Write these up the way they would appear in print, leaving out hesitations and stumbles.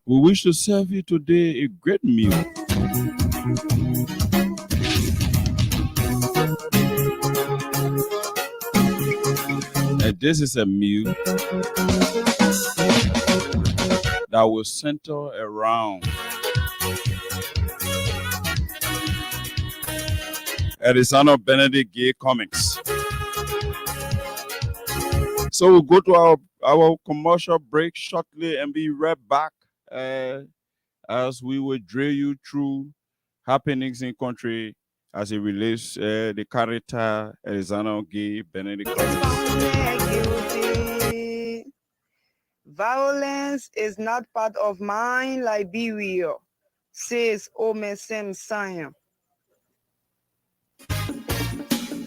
We wish to serve you today a great meal. And this is a meal that will center around Elisano Benedict Gay Comics. So we'll go to our commercial break shortly and be right back as we will drill you through happenings in country as it relates the character Elisano Gay Benedict Comics. Violence is not part of my Liberia, says Omesem Siam.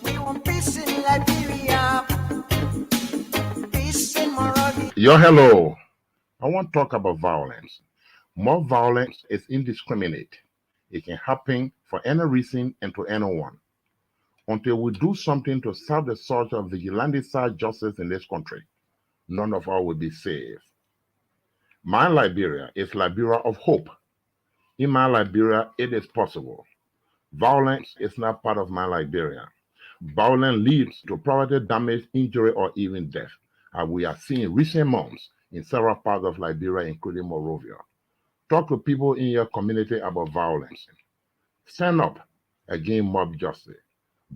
We want peace in Liberia, peace in Monrovia. Yo, hello. I want to talk about violence. More violence is indiscriminate. It can happen for any reason and to anyone. Until we do something to serve the search of vigilante-style justice in this country, none of us will be safe. My Liberia is Liberia of hope. In my Liberia, it is possible. Violence is not part of my Liberia. Violence leads to property damage, injury, or even death, as we are seeing in recent months in several parts of Liberia, including Monrovia. Talk to people in your community about violence. Stand up against mob justice.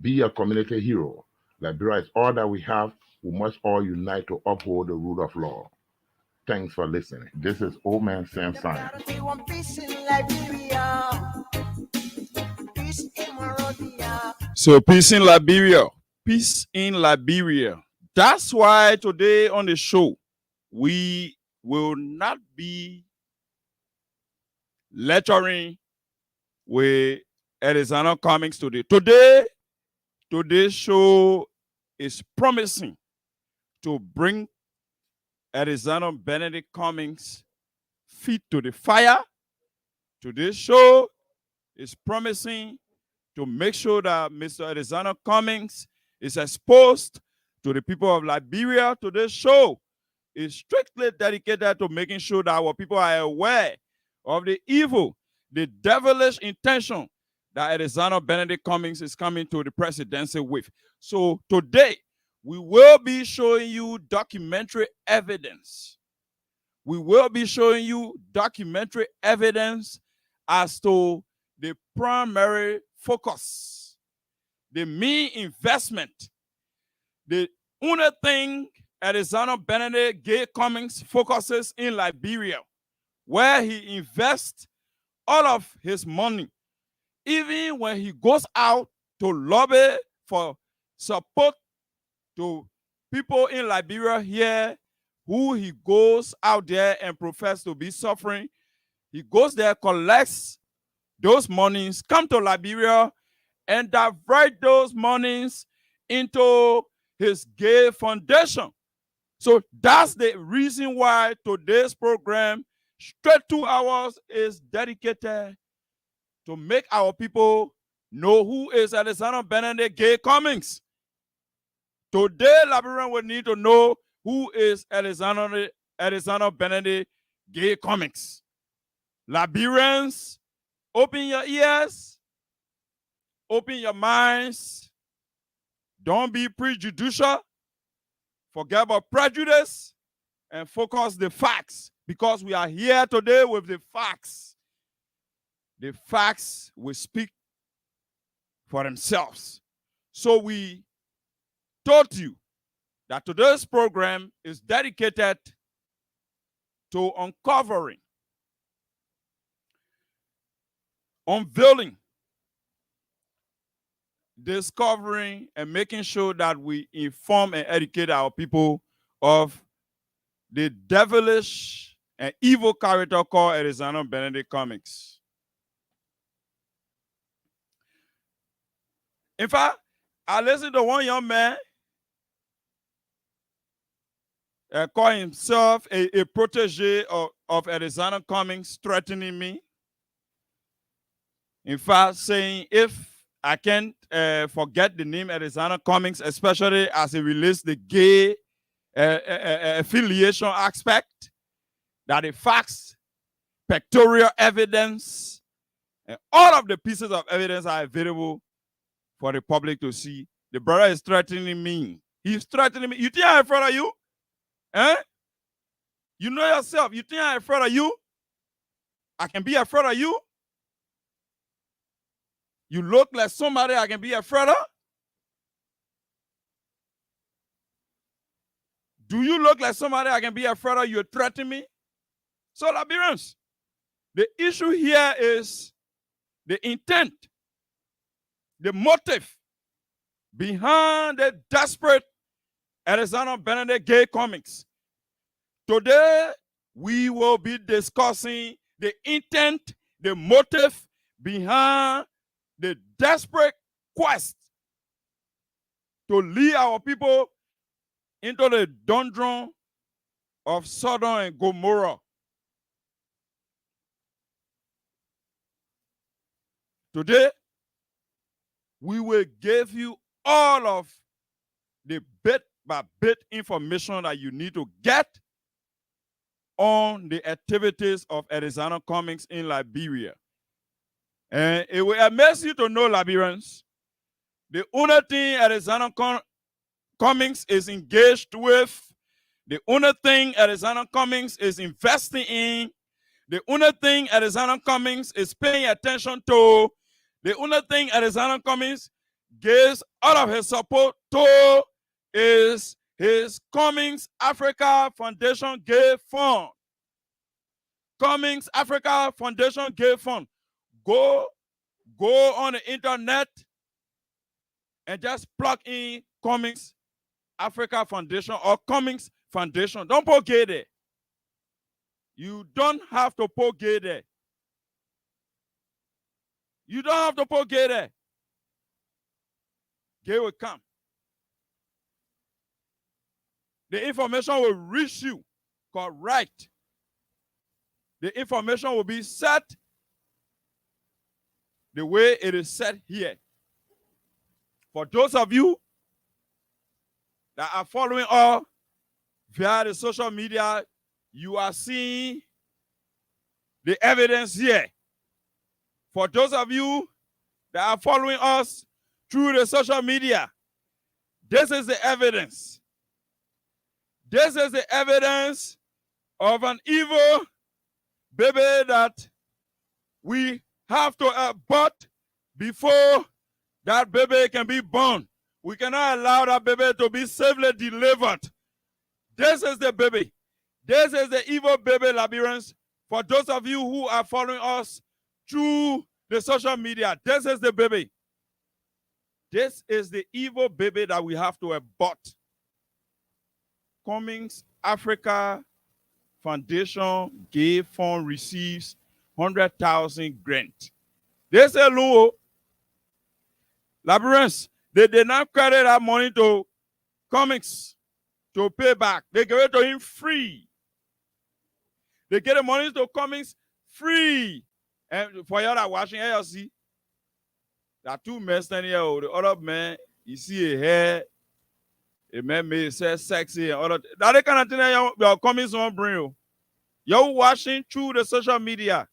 Be a community hero. Liberia is all that we have. We must all unite to uphold the rule of law. Thanks for listening. This is Old Man Sam Simon. We want peace in Liberia, peace in Monrovia. So peace in Liberia. Peace in Liberia. That's why today on the show, we will not be lecturing with Elisano Comics today. Today's show is promising to bring Elisano Benedict Comics feet to the fire. Today's show is promising to make sure that Mr. Elisano Comics is exposed to the people of Liberia. Today's show is strictly dedicated to making sure that our people are aware of the evil, the devilish intention that Elisano Benedict Comics is coming to the presidency with. So today, we will be showing you documentary evidence. We will be showing you documentary evidence as to the primary focus, the main investment, the only thing Elisano Benedict Gay Comics focuses in Liberia, where he invests all of his money, even when he goes out to lobby for support to people in Liberia here who he goes out there and profess to be suffering. He goes there, collects those monies, come to Liberia and divert those monies into his gay foundation. So that's the reason why today's program, straight 2 hours, is dedicated to make our people know who is Elisano Benedict Gay Comics. Today, Liberians will need to know who is Elisano Benedict Gay Comics. Liberians, open your ears, open your minds. Don't be prejudicial. Forget about prejudice and focus the facts, because we are here today with the facts. The facts will speak for themselves. So we told you that today's program is dedicated to uncovering, unveiling, discovering, and making sure that we inform and educate our people of the devilish and evil character called Elisano Benedict Comics. In fact, I listened to one young man call himself a protege of Elisano Comics, threatening me. In fact, saying if I can't forget the name Elisano Comics, especially as it relates the gay affiliation aspect, that the facts pictorial evidence, and all of the pieces of evidence are available for the public to see. The brother is threatening me. He's threatening me. You think I'm afraid of you? Eh? You know yourself. You think I'm afraid of you? I can be afraid of you? You look like somebody I can be afraid of? Do you look like somebody I can be afraid of? You're threatening me? So, Liberians, the issue here is the intent, the motive behind the desperate Alexander Benedict Gay comics. Today, we will be discussing the intent, the motive behind the desperate quest to lead our people into the dungeon of Sodom and Gomorrah. Today, we will give you all of the bit by bit information that you need to get on the activities of Edisano Comics in Liberia. And it will amaze you to know, Liberians, the only thing Edisano Comics is engaged with, the only thing Edisano Comics is investing in, the only thing Edisano Comics is paying attention to, the only thing Edisano Comics gives all of his support to is his Comics Africa Foundation Gay Fund. Comics Africa Foundation Gay Fund. Go on the internet and just plug in Comics Africa Foundation or Comics Foundation. Don't put gay there. You don't have to put gay there. You don't have to put gay there. Gay will come. The information will reach you correct. The information will be set the way it is set here. For those of you that are following us via the social media, you are seeing the evidence here. For those of you that are following us through the social media, this is the evidence. This is the evidence of an evil baby that we have to abort before that baby can be born. We cannot allow that baby to be safely delivered. This is the baby. This is the evil baby, Liberians. For those of you who are following us through the social media, this is the baby. This is the evil baby that we have to abort. Comics Africa Foundation Gay Fund receives 100,000 grant. They say, Luo, Liberians, they did not credit that money to comics to pay back. They give it to him free. They get the money to comics free. And for y'all that watching ALC, there are two men standing here. The other man, you see a hair, a man may say sexy and other. That the kind of thing that your comics won't bring you. You're watching through the social media.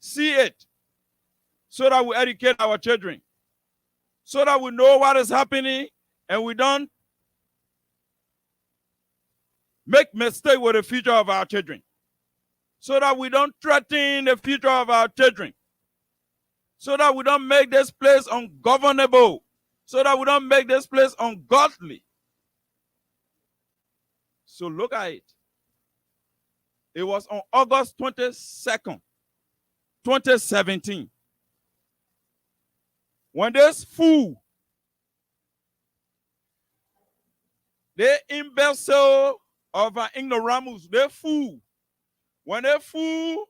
See it. So that we educate our children. So that we know what is happening and we don't make mistake with the future of our children. So that we don't threaten the future of our children. So that we don't make this place ungovernable. So that we don't make this place ungodly. So look at it. It was on August 22nd, 2017. When this fool, the imbecile of an ignoramus, they fool. When they fool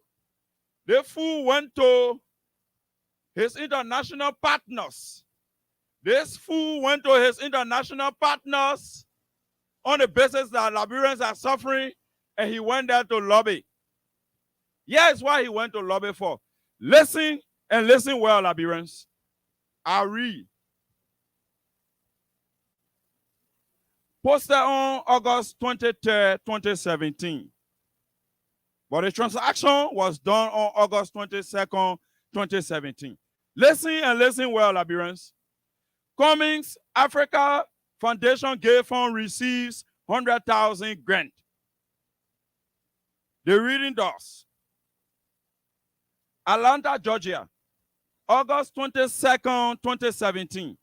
went to his international partners. This fool went to his international partners on the basis that Liberians are suffering, and he went there to lobby. Here's what he went to lobby for. Listen and listen well, Liberians. I read. Posted on August 23rd, 2017. But the transaction was done on August 22nd, 2017. Listen and listen well, Liberians. Cummings Africa Foundation Gay Fund receives 100,000 grant. The reading does. Atlanta, Georgia, August 22nd, 2017.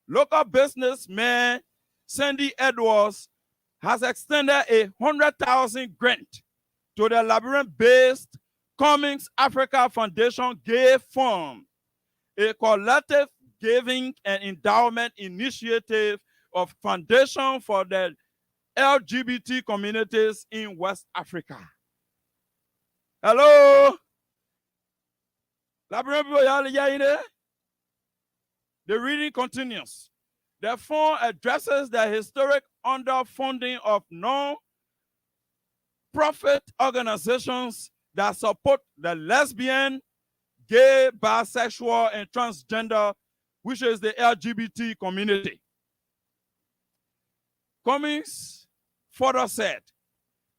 Local businessman Sandy Edwards has extended a 100,000 grant to the Liberian-based Cummings Africa Foundation Gay Fund, a collective giving and endowment initiative of foundation for the LGBT communities in West Africa. Hello? Liberian people, y'all in there? The reading continues. The fund addresses the historic underfunding of non-profit organizations that support the lesbian, gay, bisexual, and transgender, which is the LGBT community. Cummings further said,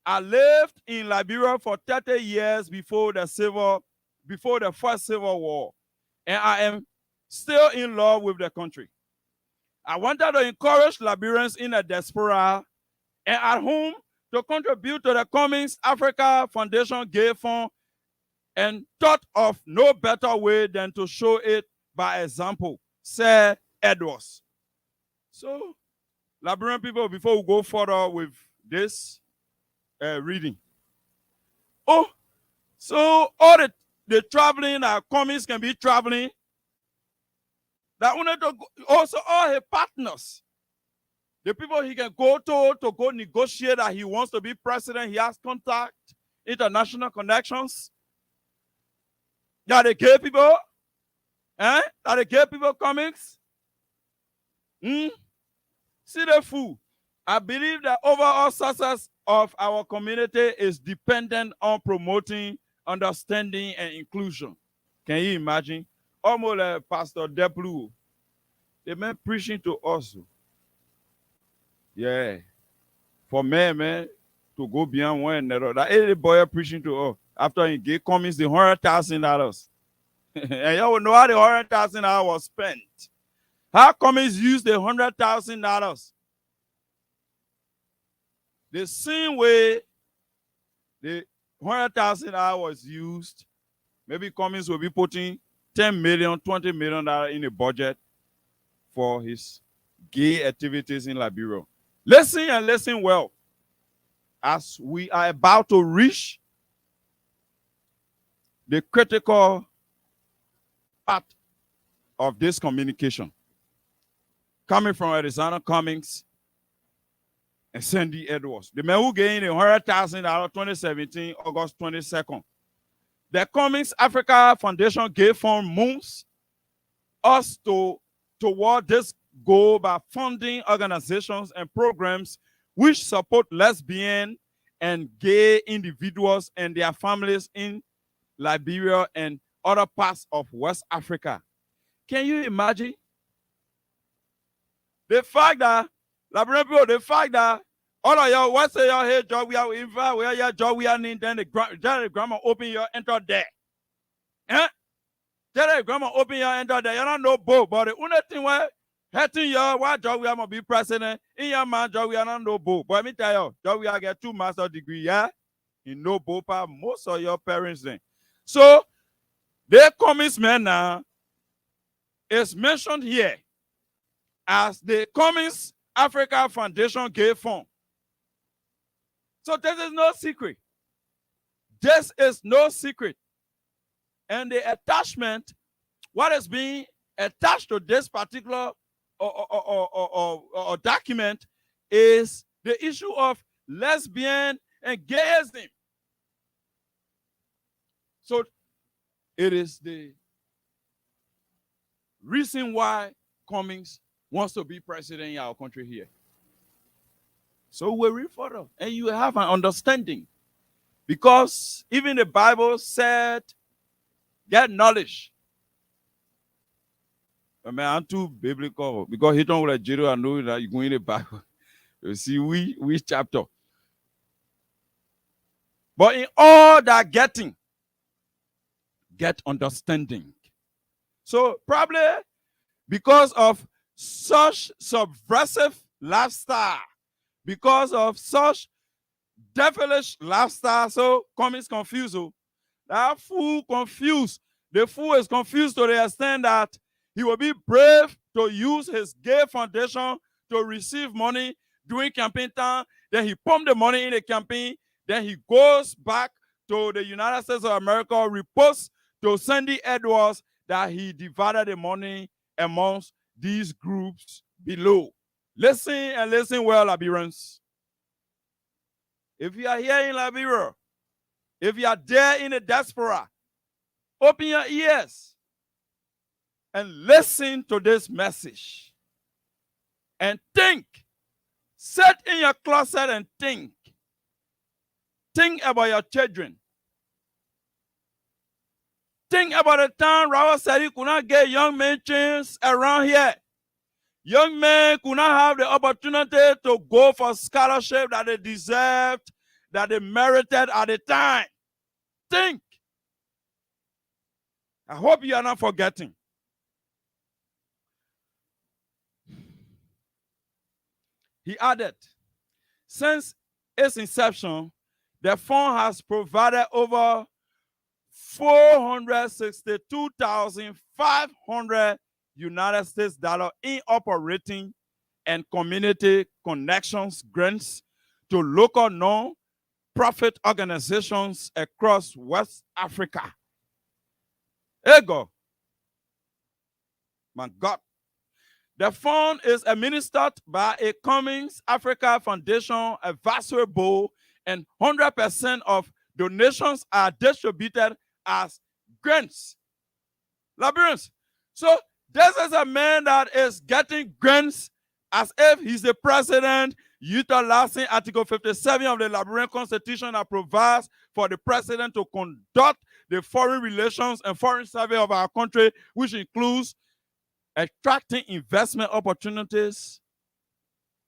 I lived in Liberia for 30 years before the first Civil War, and I am still in love with the country. I wanted to encourage Liberians in the diaspora and at home to contribute to the Cummings Africa Foundation Gay Fund, and thought of no better way than to show it by example, said Edwards. So, Liberian people, before we go further with this reading. Oh, so all the traveling that Cummings can be traveling, that wanted to go, also all his partners, the people he can go to go negotiate that he wants to be president, he has contact, international connections. That the gay people, that the gay people Cummings. See the fool. I believe that overall success of our community is dependent on promoting understanding and inclusion. Can you imagine? Almost like Pastor Deplu. The man preaching to us. Yeah. For man, to go beyond one another. That any boy preaching to us. After he gave Cummings the $100,000. And y'all will know how the $100,000 was spent. How Cummings used the $100,000? The same way the $100,000 was used, maybe Cummings will be putting $10 million, $20 million in a budget for his gay activities in Liberia. Listen and listen well. As we are about to reach the critical part of this communication, coming from Arizona Cummings and Sandy Edwards, the man who gained $100,000 2017, August 22nd. The Cummings Africa Foundation Gay Fund moves us toward this goal by funding organizations and programs which support lesbian and gay individuals and their families in Liberia and other parts of West Africa. Can you imagine? The fact that, Liberian people, the fact that all of y'all, what say y'all here, job we are invite, where your job we are need, then the grandma open your enter there. Eh? Tell the grandma open your enter there. You don't know both, but the only thing where hurting your what job we are gonna be president, in your man job we are not know both. But let me tell you, job we are get 2 master's degree, yeah? You know both part, most of your parents then. So the Cummings man now is mentioned here as the Cummings Africa Foundation Gay Fund. So this is no secret. This is no secret. And the attachment, what is being attached to this particular document is the issue of lesbian and gayism. So it is the reason why Cummings wants to be president in our country here. So we'll read further and you have an understanding. Because even the Bible said, get knowledge. I mean, I'm too biblical because he don't let Jiro and know that you go in the Bible. You see, we chapter. But in all that getting, get understanding. So probably because of such subversive lifestyle, because of such devilish lifestyle, so Cummings confused. That fool confused. The fool is confused to the extent that he will be brave to use his gay foundation to receive money during campaign time. Then he pump the money in the campaign. Then he goes back to the United States of America, reports to Sandy Edwards that he divided the money amongst these groups below. Listen and listen well, Liberians. If you are here in Liberia, if you are there in the diaspora, open your ears and listen to this message and think. Sit in your closet and think. Think about your children. Think about the time Robert said he could not get young men chance around here. Young men could not have the opportunity to go for scholarship that they deserved, that they merited at the time. Think. I hope you are not forgetting. He added, since its inception, the fund has provided over 462,500 United States dollars in operating and community connections grants to local non-profit organizations across West Africa. Ego. My God. The fund is administered by a Cummings Africa Foundation advisory board, and 100% of donations are distributed as grants. Liberians. So this is a man that is getting grants as if he's the president, utilizing Article 57 of the Liberian Constitution that provides for the president to conduct the foreign relations and foreign survey of our country, which includes attracting investment opportunities.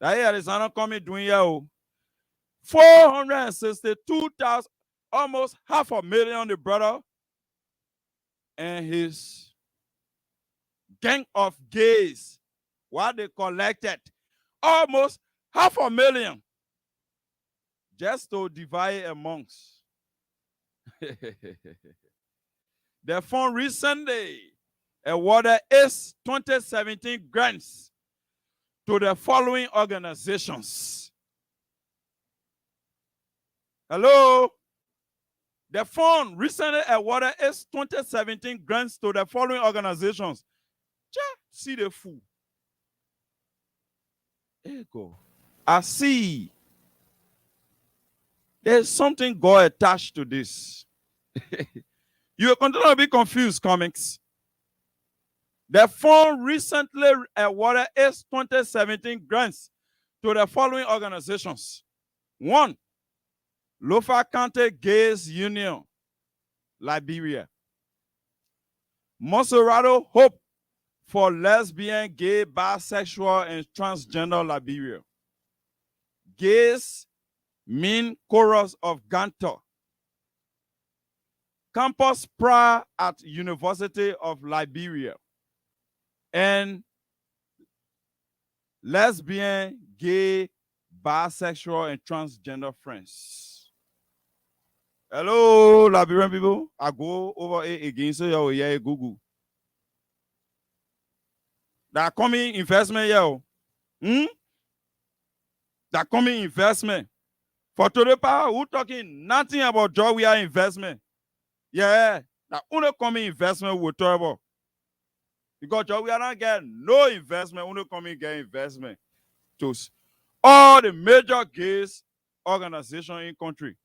That here is not coming doing here. 462,000, almost 500,000, the brother and his gang of gays, what they collected, almost 500,000 just to divide amongst. The fund recently awarded its 2017 grants to the following organizations. Hello? The fund recently awarded its 2017 grants to the following organizations. See the fool. There you go. I see. There's something God attached to this. You will continue to be confused, Cummings. The fund recently awarded its 2017 grants to the following organizations. 1. Lofa County Gays Union, Liberia. Monserrato Hope for lesbian, gay, bisexual, and transgender Liberia. Gays Mean Chorus of Gantor. Campus Pra at University of Liberia. And lesbian, gay, bisexual, and transgender friends. Hello, Liberian people. I go over it again so you hear Google. That coming investment, yo. That coming investment. For today, who talking nothing about job we are investment. Yeah, that only coming investment we talk about. Because we are not getting no investment, only coming get investment to all the major gays organizations in country.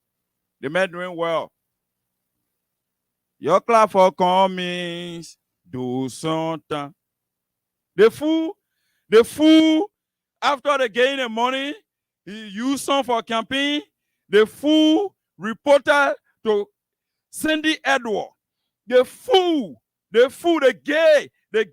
They may doing well. Your clap for Cummings, do something. The fool, after they gain the money, he used some for campaign. The fool reported to Sandy Edwards. The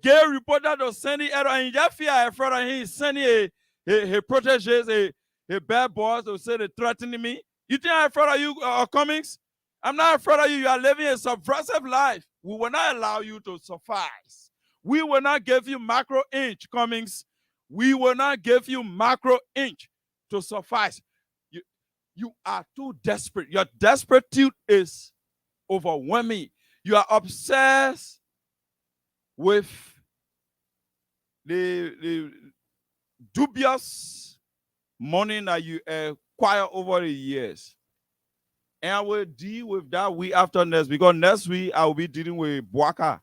gay reporter to Sandy Edwards. And just fear afraid he sending a proteges, a bad boss to say they threatening me. You think I'm afraid of you, Cummings? I'm not afraid of you. You are living a subversive life. We will not allow you to suffice. We will not give you macro inch, Cummings. We will not give you macro inch to suffice. You are too desperate. Your desperatitude is overwhelming. You are obsessed with the dubious money that you acquire over the years. And I will deal with that week after next, because next week I will be dealing with Boaka.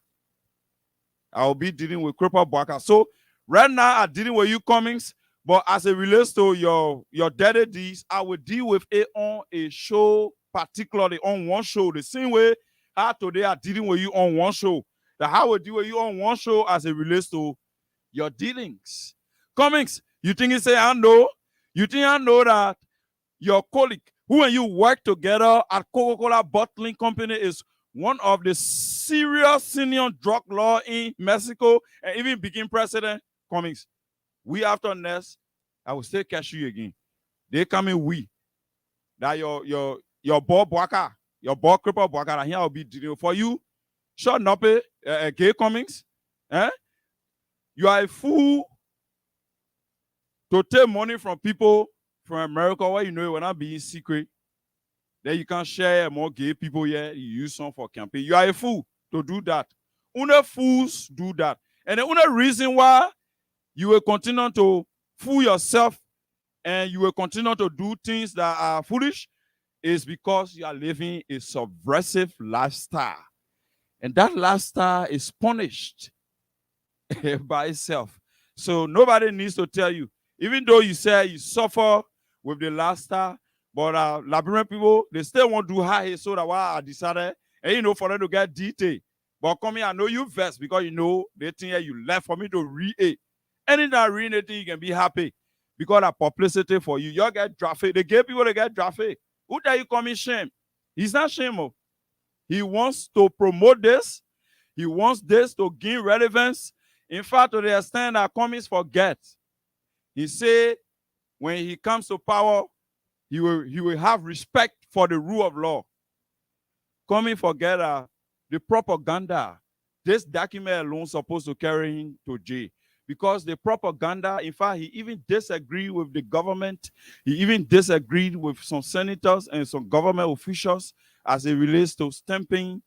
I will be dealing with Cripple Boaka. So right now I'm dealing with you, Cummings, but as it relates to your dirty deeds, I will deal with it on a show, particularly on one show, the same way how today I'm dealing with you on one show. That I will deal with you on one show as it relates to your dealings. Cummings, you think you say I know? You think I know that your colleague, who and you work together at Coca-Cola Bottling Company, is one of the serious senior drug law in Mexico and even became president? Cummings, we after next, I will still catch you again. They come in we. That your boy Boaka, your boy Cripple Boaka, that here I will be dealing for you. Shut up, gay Cummings. Eh? You are a fool to take money from people from America where you know it will not be in secret. Then you can share more gay people here. You use some for campaign. You are a fool to do that. Only fools do that. And the only reason why you will continue to fool yourself and you will continue to do things that are foolish is because you are living a subversive lifestyle. And that lifestyle is punished by itself. So nobody needs to tell you. Even though you say you suffer with the lifestyle, but Liberian people, they still want to do high so that why I decided, and you know, for them to get detail. But come here, I know you vest because you know the thing here you left for me to read it. Anything I read anything, you can be happy because of publicity for you. You get drafted. They gave people to get drafted. Who tell you coming shame? He's not shame. He wants to promote this. He wants this to gain relevance. In fact, to the extent that Cummings forget. He said when he comes to power, he will have respect for the rule of law. Cummings forget the propaganda. This document alone supposed to carry him to jail. Because the propaganda, in fact, he even disagreed with the government. He even disagreed with some senators and some government officials as it relates to stamping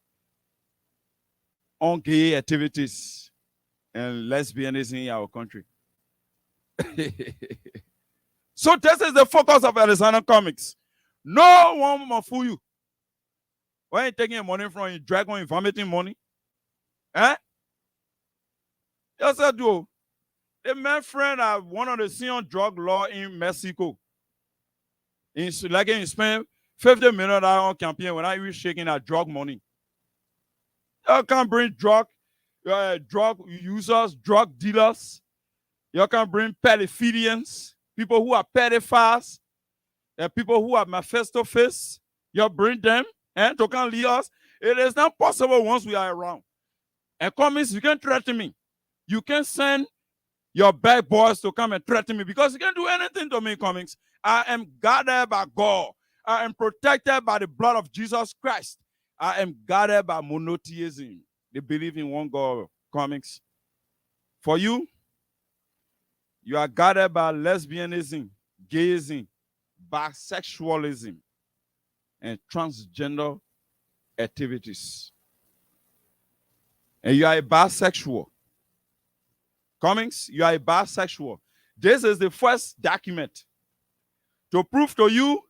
on gay activities and lesbianism in our country. So this is the focus of Alexander Cummings. No one will fool you. When you taking money from you, dragon and vomiting money? Eh? Yes, I do. The man friend are one of the senior drug law in Mexico. He spent $50 million on campaign when I was shaking that drug money. You can bring drug users, drug dealers. You can bring pedophiles, people who are pedophiles, people who are manifesto face. You bring them and to can lead us. It is not possible once we are around. And Cummings, you can threaten me. You can send your bad boys to come and threaten me because you can't do anything to me, Cummings. I am guarded by God. I am protected by the blood of Jesus Christ. I am guarded by monotheism. They believe in one God, Cummings. For you, you are guarded by lesbianism, gayism, bisexualism, and transgender activities. And you are a bisexual. Cummings, you are a bisexual. This is the first document to prove to you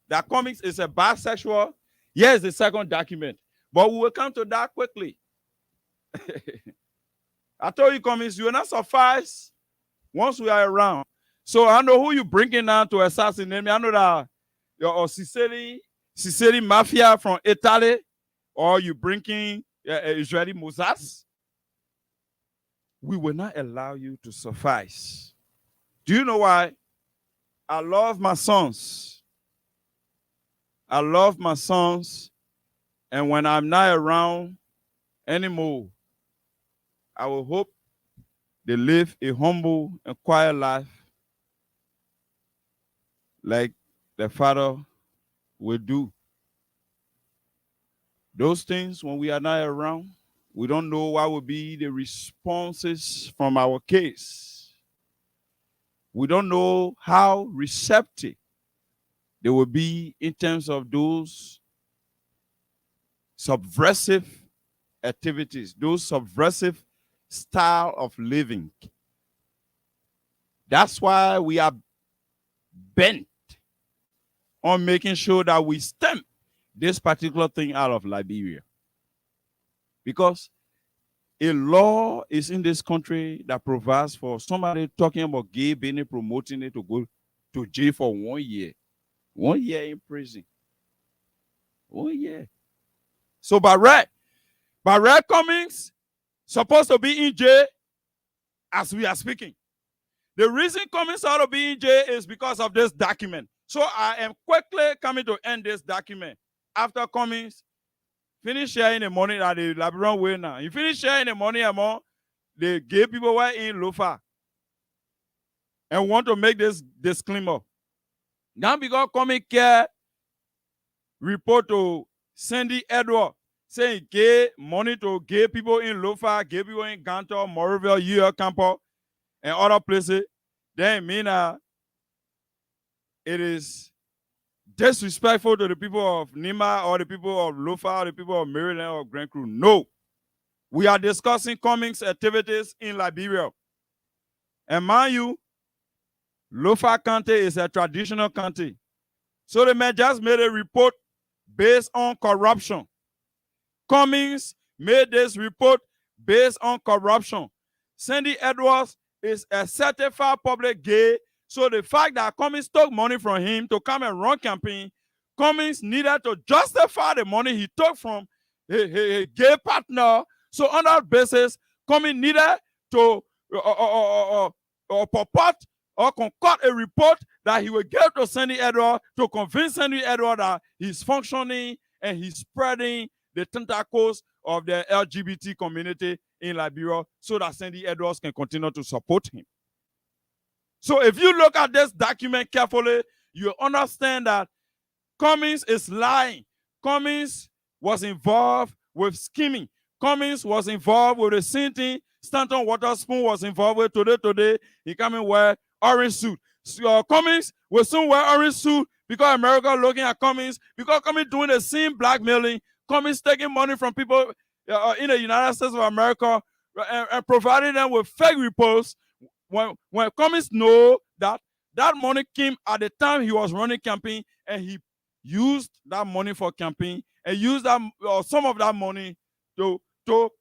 that Cummings is a bisexual. Here's the second document. But we will come to that quickly. I told you, Cummings, you will not suffice once we are around. So I know who you bringing down to assassinate me. I know that you're Sicily mafia from Italy, or you bringing Israeli Mossad. We will not allow you to suffice. Do you know why? I love my sons. I love my sons. And when I'm not around anymore, I will hope they live a humble and quiet life like their father will do. Those things, when we are not around, we don't know what will be the responses from our case. We don't know how receptive they will be in terms of those subversive activities, those subversive style of living. That's why we are bent on making sure that we stamp this particular thing out of Liberia. Because a law is in this country that provides for somebody talking about gay being promoting it to go to jail for 1 year. 1 year in prison. 1 year. So Barrett Cummings supposed to be in jail as we are speaking. The reason Cummings ought to be in jail is because of this document. So I am quickly coming to end this document. After Cummings finish sharing the money that the Liberian way now. You finish sharing the money among the gay people who are in Lofa and want to make this disclaimer. Now because Cummings care report to Sandy Edward saying gay money to gay people in Lofa, gay people in Gantor, Morrowville, UL Campo, and other places, then mean it is disrespectful to the people of Nima or the people of Lofa or the people of Maryland or Grand Crew. No. We are discussing Cummings activities in Liberia. And mind you, Lofa County is a traditional county. So the man just made a report based on corruption. Cummings made this report based on corruption. Sandy Edwards is a certified public gay. So the fact that Cummings took money from him to come and run campaign, Cummings needed to justify the money he took from a gay partner. So on that basis, Cummings needed to purport or concoct a report that he will give to Sandy Edwards to convince Sandy Edwards that he's functioning and he's spreading the tentacles of the LGBT community in Liberia so that Sandy Edwards can continue to support him. So if you look at this document carefully, you understand that Cummings is lying. Cummings was involved with scheming. Cummings was involved with the same thing Stanton Waterspoon was involved with today. He come and wear orange suit. So, Cummings will soon wear orange suit because America looking at Cummings, because Cummings doing the same blackmailing, Cummings taking money from people in the United States of America and providing them with fake reports. When Cummings know that money came at the time he was running campaign and he used that money for campaign and used that some of that money to go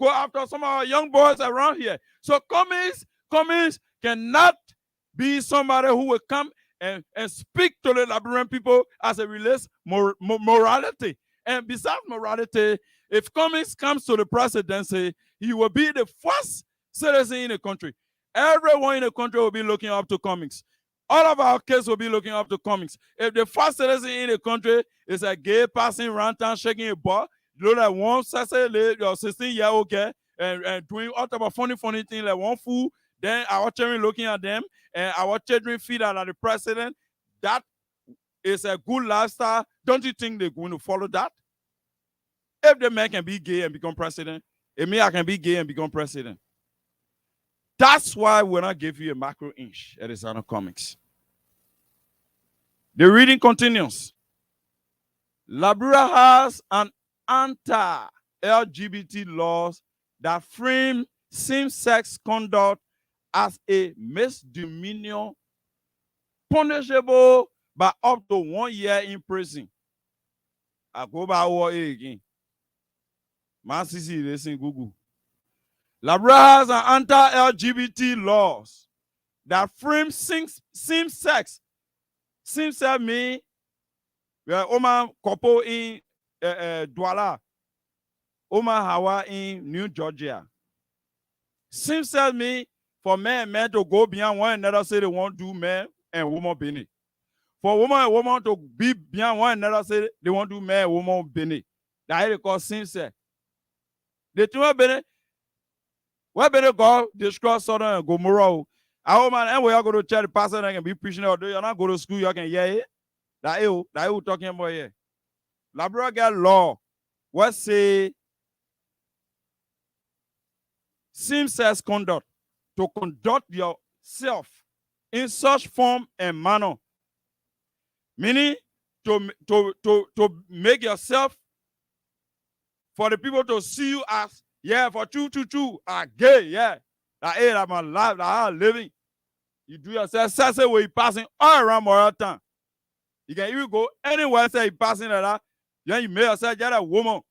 after some of our young boys around here. So Cummings cannot be somebody who will come and speak to the Liberian people as it relates morality. And besides morality, if Cummings comes to the presidency, he will be the first citizen in the country. Everyone in the country will be looking up to Cummings. All of our kids will be looking up to Cummings. If the first citizen in the country is a gay passing around town shaking a ball, you know, like one 16-year-old girl and doing all type of funny things like one fool, then our children looking at them and our children feel that the president, that is a good lifestyle. Don't you think they're going to follow that? If the man can be gay and become president, if me, I can be gay and become president. That's why when I give you a macro inch at Arizona Comics. The reading continues. Liberia has an anti-LGBT laws that frame same-sex conduct as a misdemeanor punishable by up to 1 year in prison. I go by war again. Man, see this in Google. Liberia has an anti-LGBT laws that frame same-sex. Same-sex mean Oman couple in Douala, Oman Hawa in New Georgia. Same-sex mean for men and men to go beyond one another, say they want to do man and woman business. For woman and woman to be beyond one another, say they want to do man and woman business. That's they call same-sex. The two are business. Why better God destroy Sodom and Gomorrah? I hope man, and we are going to church, the pastor and can be preaching out there. You're not go to school, you can hear it. That you talking about here. Liberia get law. What say same-sex conduct to conduct yourself in such form and manner, meaning to make yourself for the people to see you as for true are gay, that my life, that I'm living. You do yourself such a way you passing all around Morata. You can even go anywhere say you passing like that. Then you make yourself just a woman.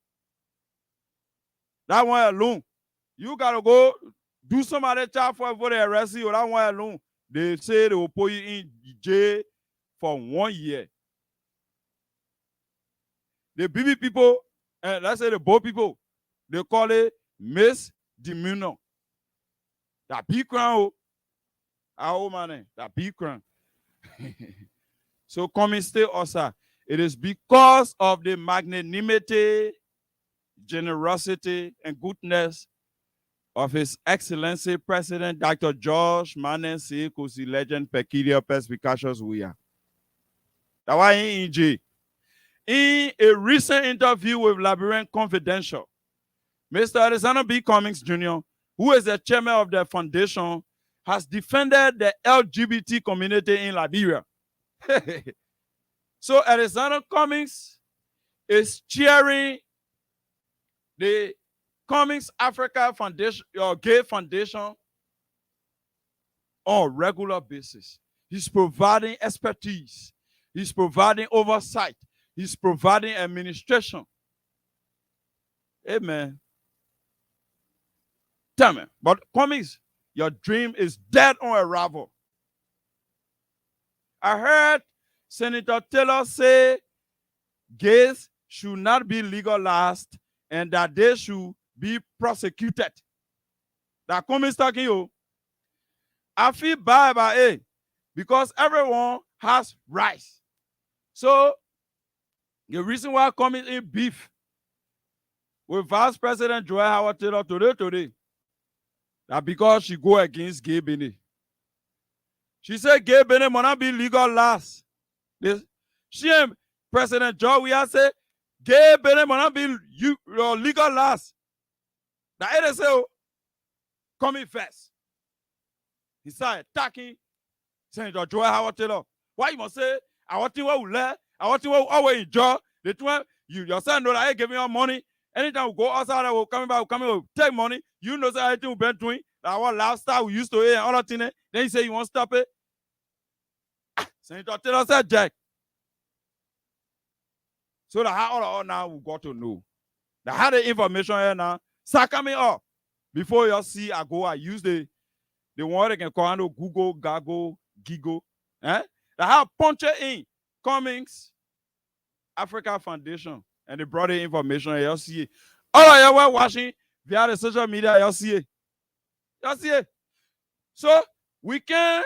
That one alone. You gotta go do some other child for the arrest you. That one alone. They say they will put you in jail for 1 year. The BB people, and let's say the Bow people, they call it misdemeanor. That big crime, our man, that big crime. So come and stay also. It is because of the magnanimity, generosity, and goodness of His Excellency President Dr. George Manen C. Kusi Legend Peculiar Perspicacious we are. That's why in jail. In a recent interview with Liberian Confidential, Mr. Alexander B. Cummings Jr., who is the chairman of the foundation, has defended the LGBT community in Liberia. So Alexander Cummings is cheering the Cummings Africa Foundation, or Gay Foundation, on a regular basis. He's providing expertise. He's providing oversight. He's providing administration. Amen. Tell me, but Cummings, your dream is dead on arrival. I heard Senator Taylor say gays should not be legalized and that they should be prosecuted. That Cummings talking you. I feel bad about it because everyone has rights. So the reason why Cummings in beef with Vice President Joel Howard Taylor today, that because she go against Gay Bene. She said Gay Bene must not be legalized. She and President Joel, we have said Gay Bene must not be legalized. That it is so coming first. He started attacking Senator Joel Howard Taylor. Why you must say, I want to what we learn, I want to what always enjoy. The two you yourself know that I ain't giving you money. Anytime we go outside, we'll come back, we'll take money. You know that everything we've been doing, that our lifestyle we used to eat and all that thing. Then you say you want to stop it. Senator Taylor said, Jack. So that how all now we got to know. That how the information here now, suck me up. Before you see, I use the one they can call Google, Gago, Gigo. That how punch it in Cummings Africa Foundation. And they brought the information, you'll see it. All of you were watching via the social media, you'll see it. You'll see it. So we can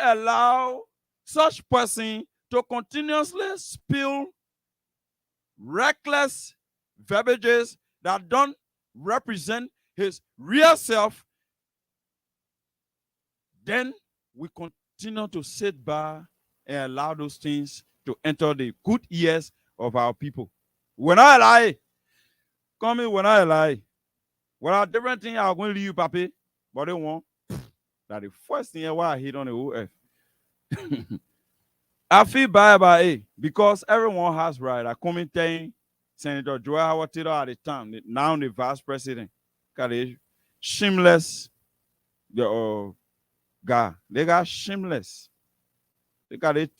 allow such person to continuously spill reckless verbiages that don't represent his real self. Then we continue to sit by and allow those things to enter the good ears of our people. When I lie, come in when I lie. Well, a different thing I'm going to leave you, papi, but they want that the first thing why I hit on the whole earth. I feel bad about it because everyone has right. I come in telling Senator Joel Howard Taylor at the time, now the vice president, because shameless guy. They got shameless. They got it.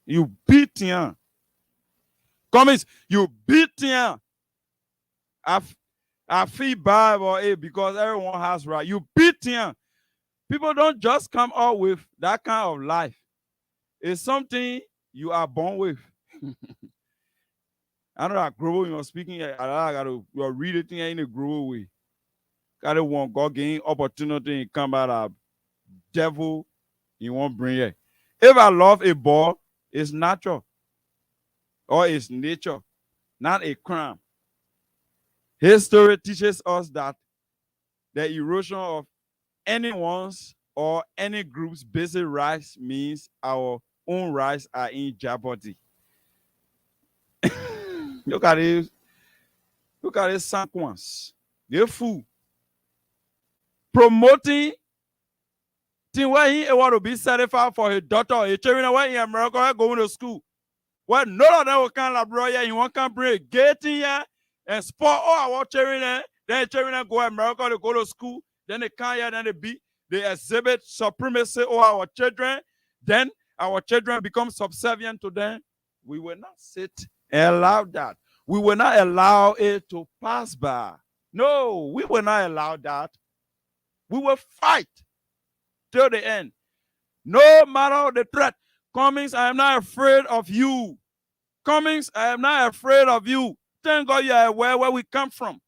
You beat him. Cummings, you beat him. I feel bad about it because everyone has right. You beat him. People don't just come out with that kind of life. It's something you are born with. I know that grow when you're speaking, I got to read it in a grow way. Got to want God gain opportunity and come out of devil, you won't bring it. If I love a ball, it's natural. Or it's nature, not a crime. History teaches us that the erosion of anyone's or any group's basic rights means our own rights are in jeopardy. Look at it. Look at it, Sanquans. They're fool. Promoting thing where he want to be certified for his daughter, his children where in America going to school. Well, none of them will come abroad here. You want to bring a gate in here and spot all our children there. Then children go to America to go to school. Then they come here, then they exhibit supremacy over our children. Then our children become subservient to them. We will not sit and allow that. We will not allow it to pass by. No, we will not allow that. We will fight till the end. No matter the threat. Cummings, I am not afraid of you. Cummings, I am not afraid of you. Thank God you are aware where we come from.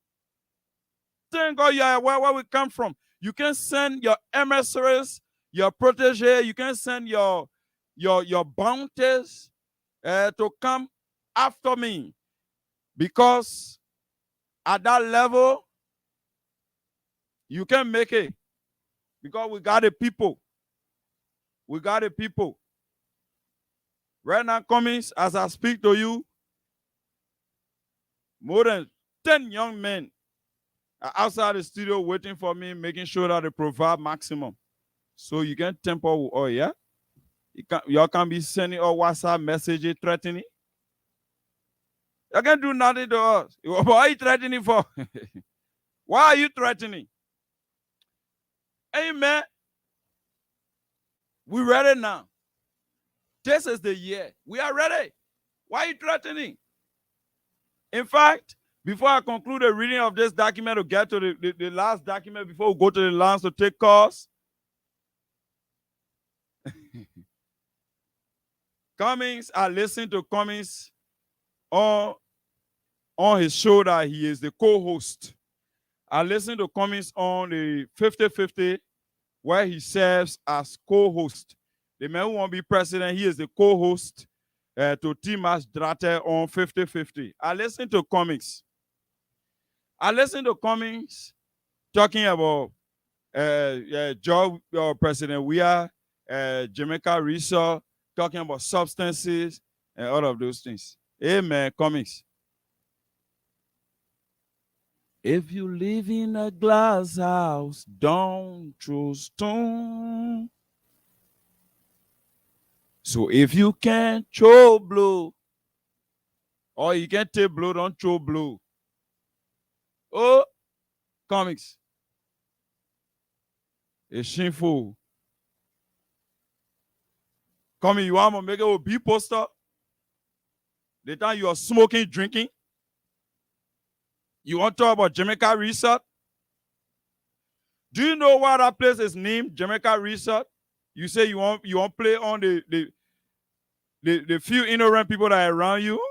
Thank God you are aware where we come from. You can send your emissaries, your protege, you can send your bounties to come after me. Because at that level, you can make it. Because we got the people. We got the people. Right now, Cummings, as I speak to you, more than 10 young men are outside the studio waiting for me, making sure that they provide maximum. So you can temper with oil, yeah? Y'all can be sending a WhatsApp message threatening. You can't do nothing to us. What are you threatening for? Why are you threatening? Amen. We're ready now. This is the year. We are ready. Why are you threatening? In fact, before I conclude the reading of this document to get to the last document before we go to the lines to take calls, Cummings, I listened to Cummings on his show that he is the co-host. I listened to Cummings on the 50-50 where he serves as co-host. The man who won't be president, he is the co-host to Timas Drate on 50-50. I listened to Cummings. Talking about Joe President Weah, Jamaica Resort, talking about substances and all of those things. Amen, Cummings. If you live in a glass house, don't throw stone. So if you can't throw blow, or you can't take blow, don't throw blow. Oh, Cummings. It's shameful. Cummings, you want to make a B poster? The time you are smoking, drinking. You want to talk about Jamaica Resort? Do you know why that place is named Jamaica Resort? You say you want play on the few ignorant people that are around you?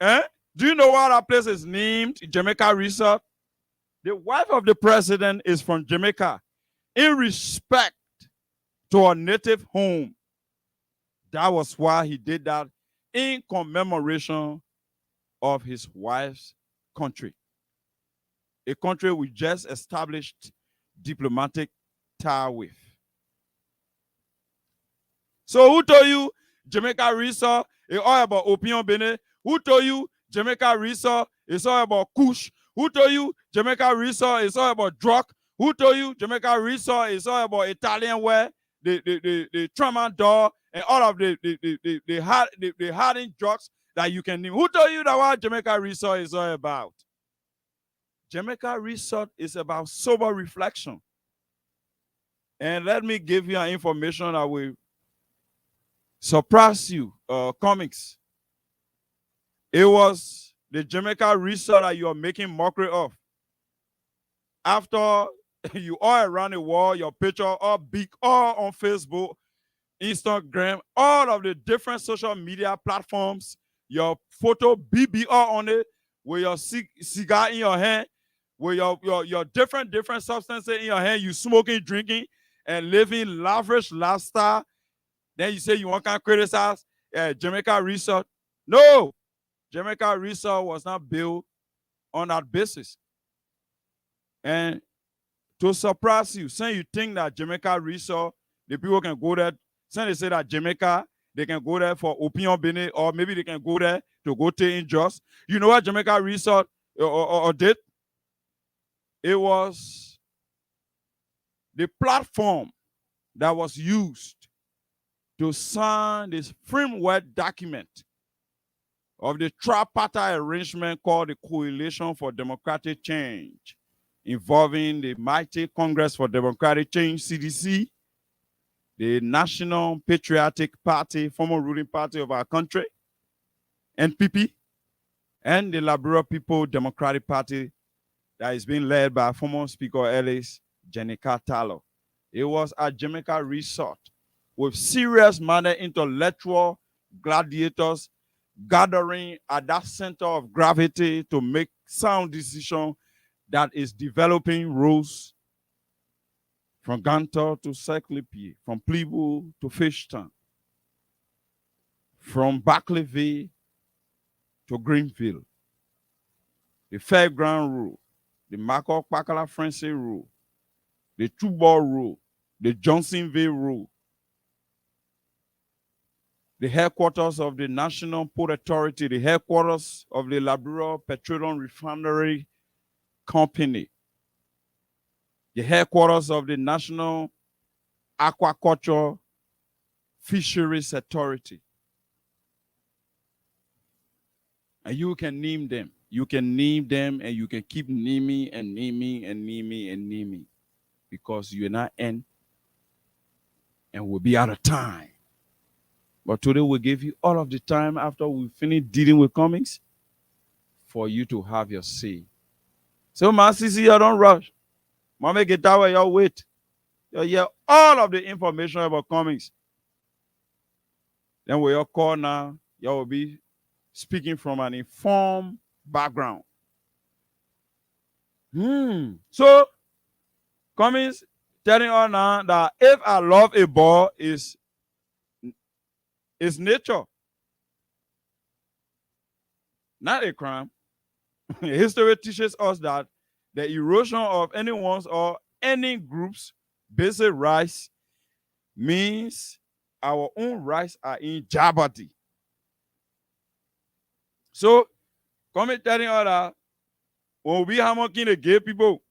Eh? Do you know why that place is named Jamaica Resort? The wife of the president is from Jamaica. In respect to her native home. That was why he did that in commemoration of his wife's country. A country we just established diplomatic tie with. So who told you Jamaica Resort is all about opium Benin? Who told you Jamaica Resort is all about kush? Who told you Jamaica Resort is all about drug? Who told you Jamaica Resort is all about Italian wear, the tramadol, and all of the hardened drugs that you can name? Who told you that what Jamaica Resort is all about? Jamaica Resort is about sober reflection. And let me give you an information that will surprise you, Cummings. It was the Jamaica Resort that you are making mockery of. After you all around the world, your picture all big, all on Facebook, Instagram, all of the different social media platforms, your photo BB all on it, with your cigar in your hand, with your different substances in your hand, you smoking, drinking, and living lavish lifestyle. Then you say you want to criticize Jamaica Resort. No, Jamaica Resort was not built on that basis. And to surprise you, saying you think that Jamaica Resort, the people can go there, saying they say that Jamaica They can go there for opinion business, or maybe they can go there to go take injustice. You know what Jamaica Resort or did? It was the platform that was used to sign this framework document of the tripartite arrangement called the Coalition for Democratic Change, involving the mighty Congress for Democratic Change, CDC, the National Patriotic Party, former ruling party of our country, NPP, and the Liberal People Democratic Party that is being led by former Speaker Ellis Jenica Tallo. It was at Jamaica Resort with serious-minded intellectual gladiators gathering at that center of gravity to make sound decisions that is developing rules from Gantor to Seklipi, from Plibu to Fishtown, from Barclayville to Greenville, the Fairground Rule, the Marco Pakala Francis Rule, the Two-Ball Rule, the Johnsonville Rule, the headquarters of the National Port Authority, the headquarters of the Labrador Petroleum Refinery Company, the headquarters of the National Aquaculture Fisheries Authority. And you can name them. You can name them, and you can keep naming and naming and naming and naming, because you're not end and we'll be out of time. But today we'll give you all of the time after we finish dealing with comics for you to have your say. So, my CC, you don't rush. Mama, get that way, y'all wait. You'll hear all of the information about comics. Then we all call now, y'all will be speaking from an informed background. So, comics telling us now that if I love a ball is nature, not a crime. History teaches us that the erosion of anyone's or any group's basic rights means our own rights are in jeopardy. So, come and telling us that when we have working the gay people,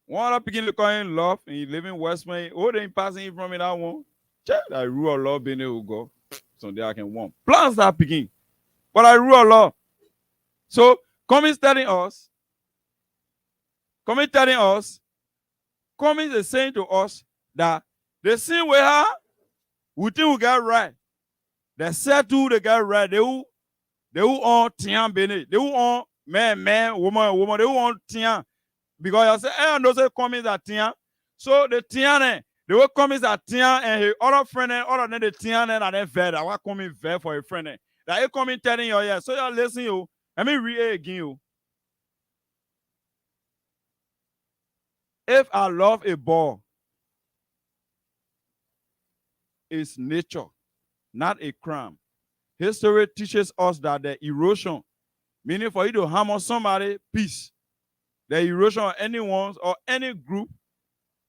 one of begin to call in love and he live in Westman, oh, they ain't passing in from me that one. Check that rule of law being able to go. Someday I can want. Plans that begin. But I rule of law. So, come telling us, is saying to us that the sin we have, we think we got right. They said to they got right. They who on tian bene. They who on man, woman. They who on tian. Because you say, I know say come that tian. So the tian, they will come that tian and his other friend and other than the tian and then vet. I want come vet for a friend. That you come telling you, yeah. So you listen you. Let me read it again you. If I love a ball, it's nature, not a crime. History teaches us that the erosion, meaning for you to harm on somebody, peace. The erosion of anyone or any group,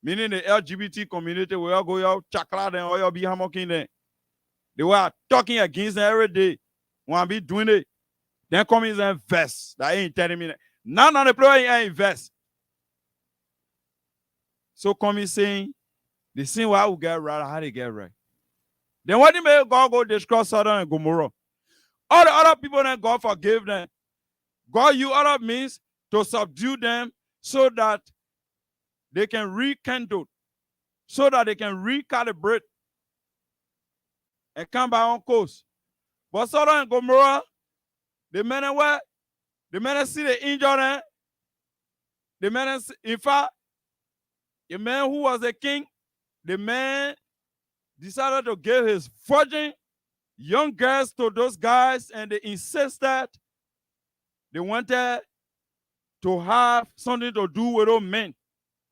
meaning the LGBT community, we all go out, chakra them, or you be hammocking them. They were talking against them every day. Want to be doing it. Then come in and invest. That ain't telling me that. None of the players ain't invest. So come in saying, the sin why we get right, how they get right. Then what do you make God go destroy Sodom and Gomorrah? All the other people that God forgive them. God use other means to subdue them so that they can rekindle, so that they can recalibrate and come back on course. But Sodom and Gomorrah, the men were, the men see the injury, the men, in fact, the man who was a king, the man decided to give his virgin young girls to those guys, and they insisted they wanted to have something to do with those men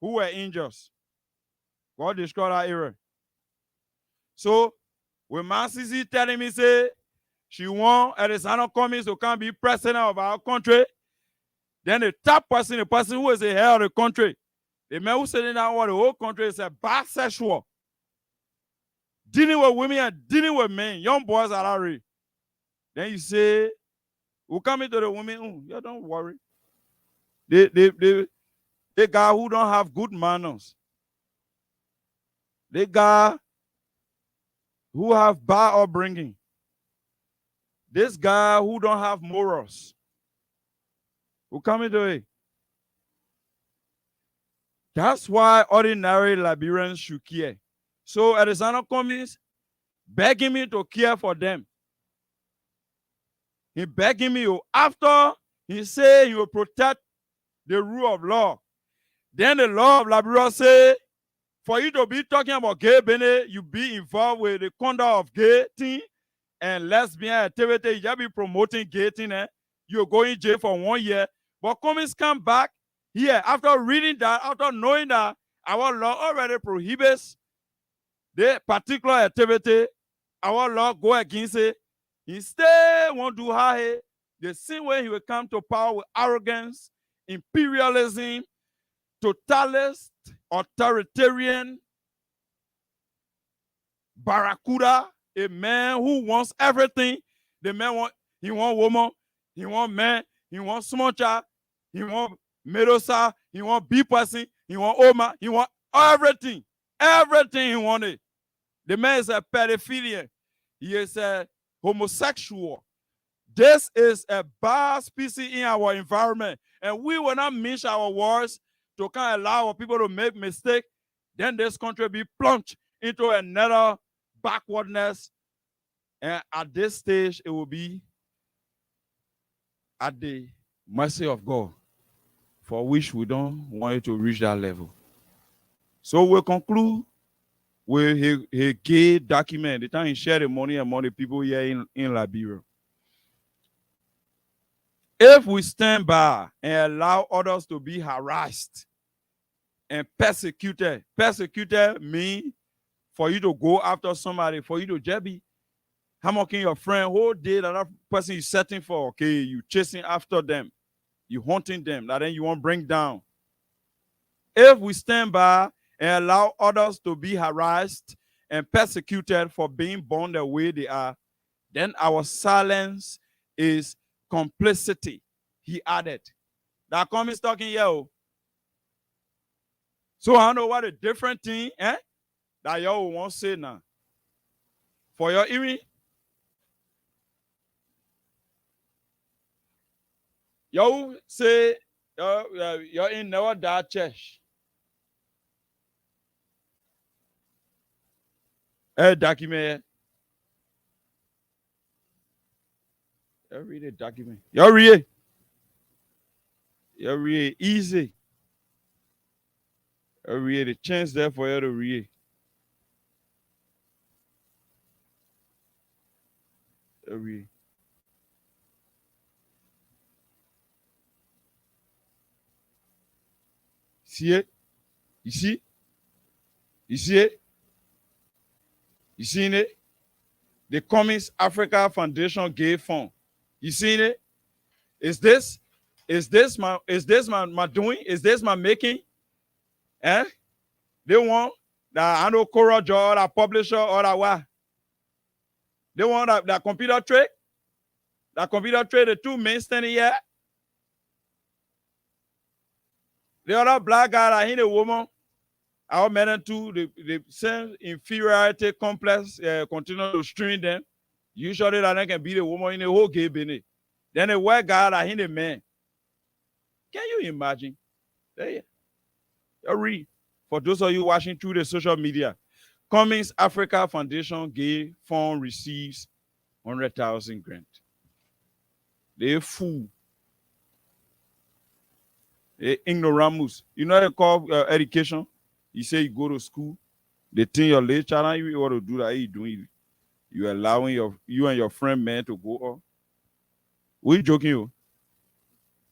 who were angels. God destroyed that era. So, when my CC telling me, say, she want Alexander Cummings to come be president of our country, then the top person, the person who is the head of the country, the man who said that the whole country is a bisexual, dealing with women and dealing with men, young boys at that rate. Then you say, we come into the women, yeah, don't worry. They guy who don't have good manners. They guy who have bad upbringing. This guy who don't have morals. Who come into it. That's why ordinary Liberians should care. So Alexander Cummings begging me to care for them. He begging me after he said he will protect the rule of law. Then the law of Liberia say, for you to be talking about gay business, you be involved with the conduct of gay thing and lesbian activity. You just be promoting gay thing, you're going to jail for 1 year. But Cummings come back here after reading that, after knowing that our law already prohibits the particular activity, our law go against it. He still want to have it the same way he will come to power with arrogance, imperialism, totalist, authoritarian, barracuda, a man who wants everything. The man he want woman, he want man, he want small child, he want middle size, he want big person, he want old man, he want everything. Everything he wanted. The man is a pedophilian. He is a homosexual. This is a bad species in our environment. And we will not mince our words to kind of allow our people to make mistakes. Then this country be plunged into another backwardness. And at this stage, it will be at the mercy of God, for which we don't want it to reach that level. So we'll conclude with his gay document. The time he shared the money among the people here in Liberia. If we stand by and allow others to be harassed and persecuted means for you to go after somebody, for you to just be hammocking your friend whole day, that other person you're setting for, okay, you chasing after them, you hunting them, that then you won't bring down. If we stand by and allow others to be harassed and persecuted for being born the way they are, then our silence is complicity, he added. That Cummings talking here. So I know what a different thing that y'all won't say now. For your hearing, y'all say you're in never that church. Document. You read the document. You read it. You read it easy. You read the chance there for you to read. You read. See it? You see? You see it? You seen it? The Cummings Africa Foundation Gay Fund. You seen it? Is this my doing? Is this my making? They want that I know courage or that publisher or that what? They want that computer trade. That computer trade, the two men standing here. The other black guy that hit a woman. Our men too, the same inferiority complex continue to strain them. Usually that they can beat a woman in a whole gay business. Then a white guy that hit a man. Can you imagine? There you read. For those of you watching through the social media, Cummings Africa Foundation Gay Fund receives 100,000 grant. They fool. They ignoramus. You know they call education. You say you go to school, they think your late child, you want to do that, you doing. You allowing you and your friend man to go on. We joking you?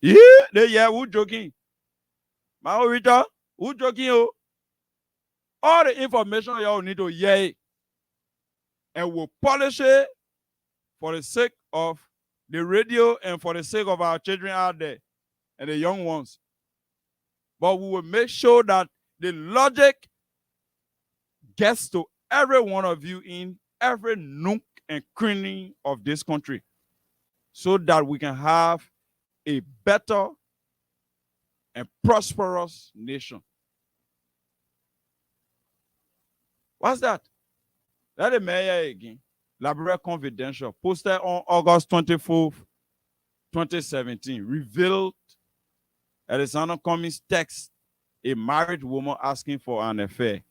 Yeah, who joking? My Rita, who joking you? All the information y'all need to hear it. And we'll polish it for the sake of the radio and for the sake of our children out there and the young ones. But we will make sure that the logic gets to every one of you in every nook and cranny of this country so that we can have a better and prosperous nation. What's that? That the mayor again. Library Confidential, posted on August 24th, 2017, revealed Alexander Cummings text a married woman asking for an affair.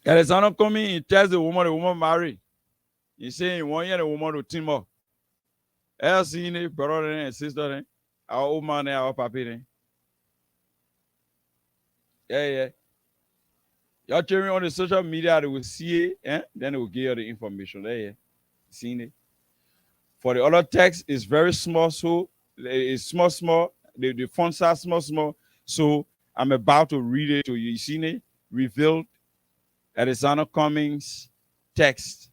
Alexander Cummings, he tells the woman married. He saying 1 year the woman to team up. Else seen it, brother and sister, our old man and our papi. Yeah. Y'all cheering on the social media, they will see it, then they will give you the information. Yeah. Seen it. For the other text, it's very small, so it's small. The font size small. So I'm about to read it to you. You seen it? Revealed Alexander Cummings text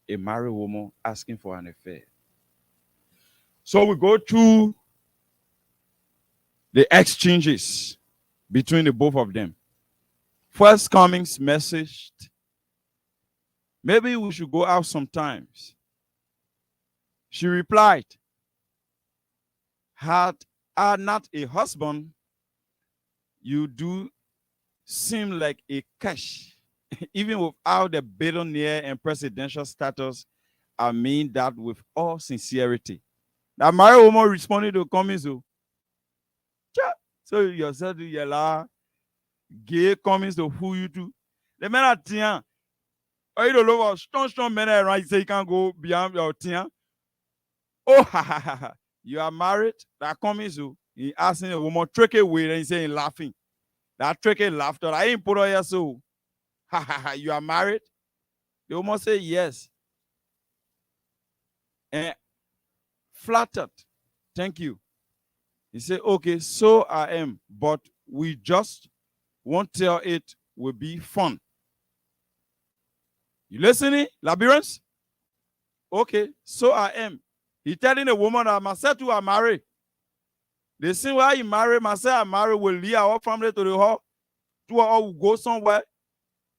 a married woman asking for an affair. So we go through the exchanges between the both of them. First, Cummings messaged, maybe we should go out sometimes. She replied, had I not a husband, you do seem like a catch. Even without the billionaire and presidential status, I mean that with all sincerity. Now, married woman responded to Cummings. So yourself to yell, gay Cummings to who you do. The men are tian. Or you don't know strong men around, you say you can't go beyond your tian. Oh, you are married? That Cummings, he asking a woman, trick away, and he's saying laughing. That tricky laughter, I ain't put on your soul. You are married? The woman say yes. And flattered. Thank you. He said, okay, so I am, but we just won't tell it will be fun. You listening, Labyrinth? Okay, so I am. He telling the woman that myself too are married. They see why you marry, myself I married, will leave our family to the hall. To all will go somewhere,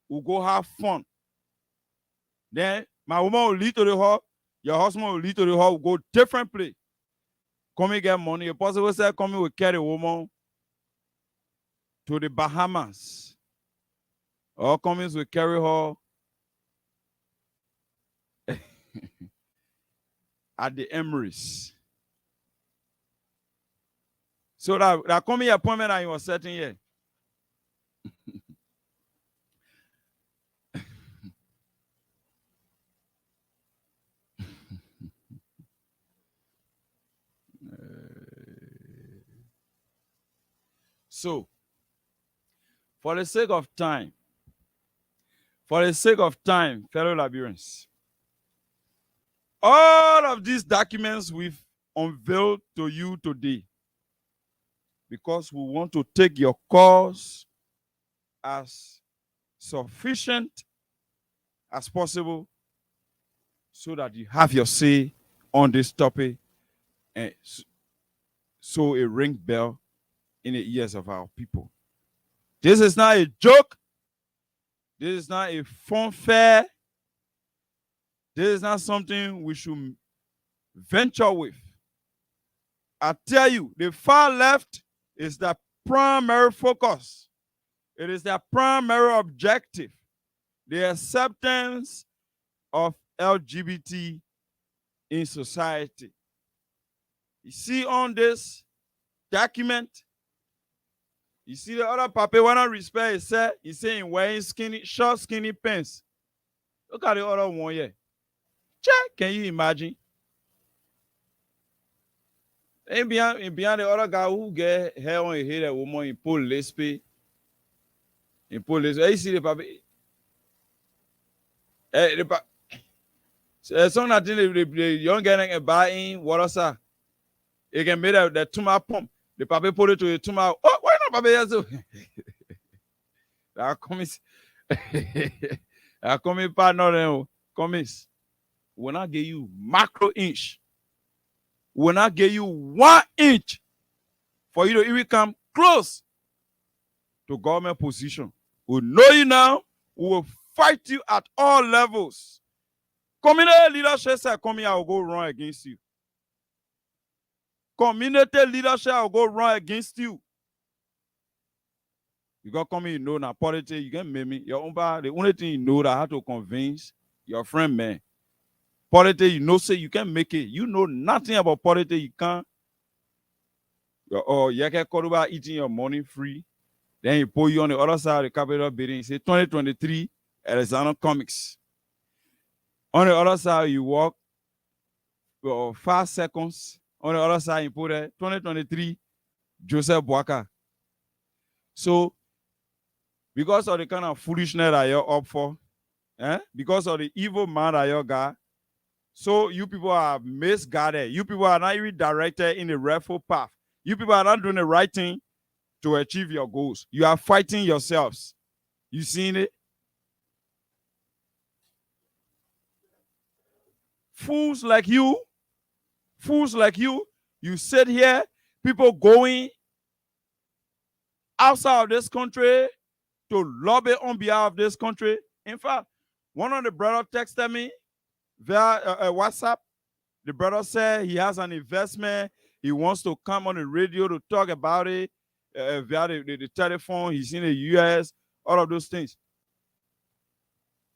we'll go have fun. Then my woman will lead to the hall, your husband will lead to the hall, we'll go different place. Come and get money. A person will say, come and will carry a woman to the Bahamas. Or Cummings will carry her at the Emirates. So that coming appointment that you were setting here. So, for the sake of time, fellow Liberians, all of these documents we've unveiled to you today, because we want to take your cause as sufficient as possible so that you have your say on this topic, and so a ring bell in the ears of our people. This is not a joke. This is not a fun fair. This is not something we should venture with. I tell you, the far left is the primary focus. It is their primary objective. The acceptance of LGBT in society. You see on this document, you see the other paper, when I respect, he said, he's saying wearing short, skinny pants. Look at the other one here. Check, can you imagine? And behind the other guy who get hair on his head, a woman in police pay. In police, you see the paper. Some that the young guy can buy in water, sir. You can make the tumor pump. The paper put it to the tumor. Oh, why not, paper? That comes. That coming partner, comes. Will not give you macro inch. Will not give you 1 inch for you to even come close to government position We know you now. We will fight you at all levels. Community leadership said, come here, I will go run against you. Community leadership will go run against you. You got come in, you know, now politics, you can make me. Your own bar, the only thing you know that I have to convince your friend, man. Politics, you know, say you can make it. You know nothing about politics, you can't. Or you can call about eating your money free. Then he put you on the other side of the Capitol building. He said 2023, Arizona Comics. On the other side, you walk for 5 seconds. On the other side, you put it 2023, Joseph Boaka. So, because of the kind of foolishness that you're up for, because of the evil man that you got, so you people are misguided. You people are not even directed in the rightful path. You people are not doing the right thing to achieve your goals. You are fighting yourselves. You seen it? Fools like you, you sit here, people going outside of this country to lobby on behalf of this country. In fact, one of the brothers texted me via WhatsApp. The brother said he has an investment. He wants to come on the radio to talk about it via the telephone. He's in the US, all of those things.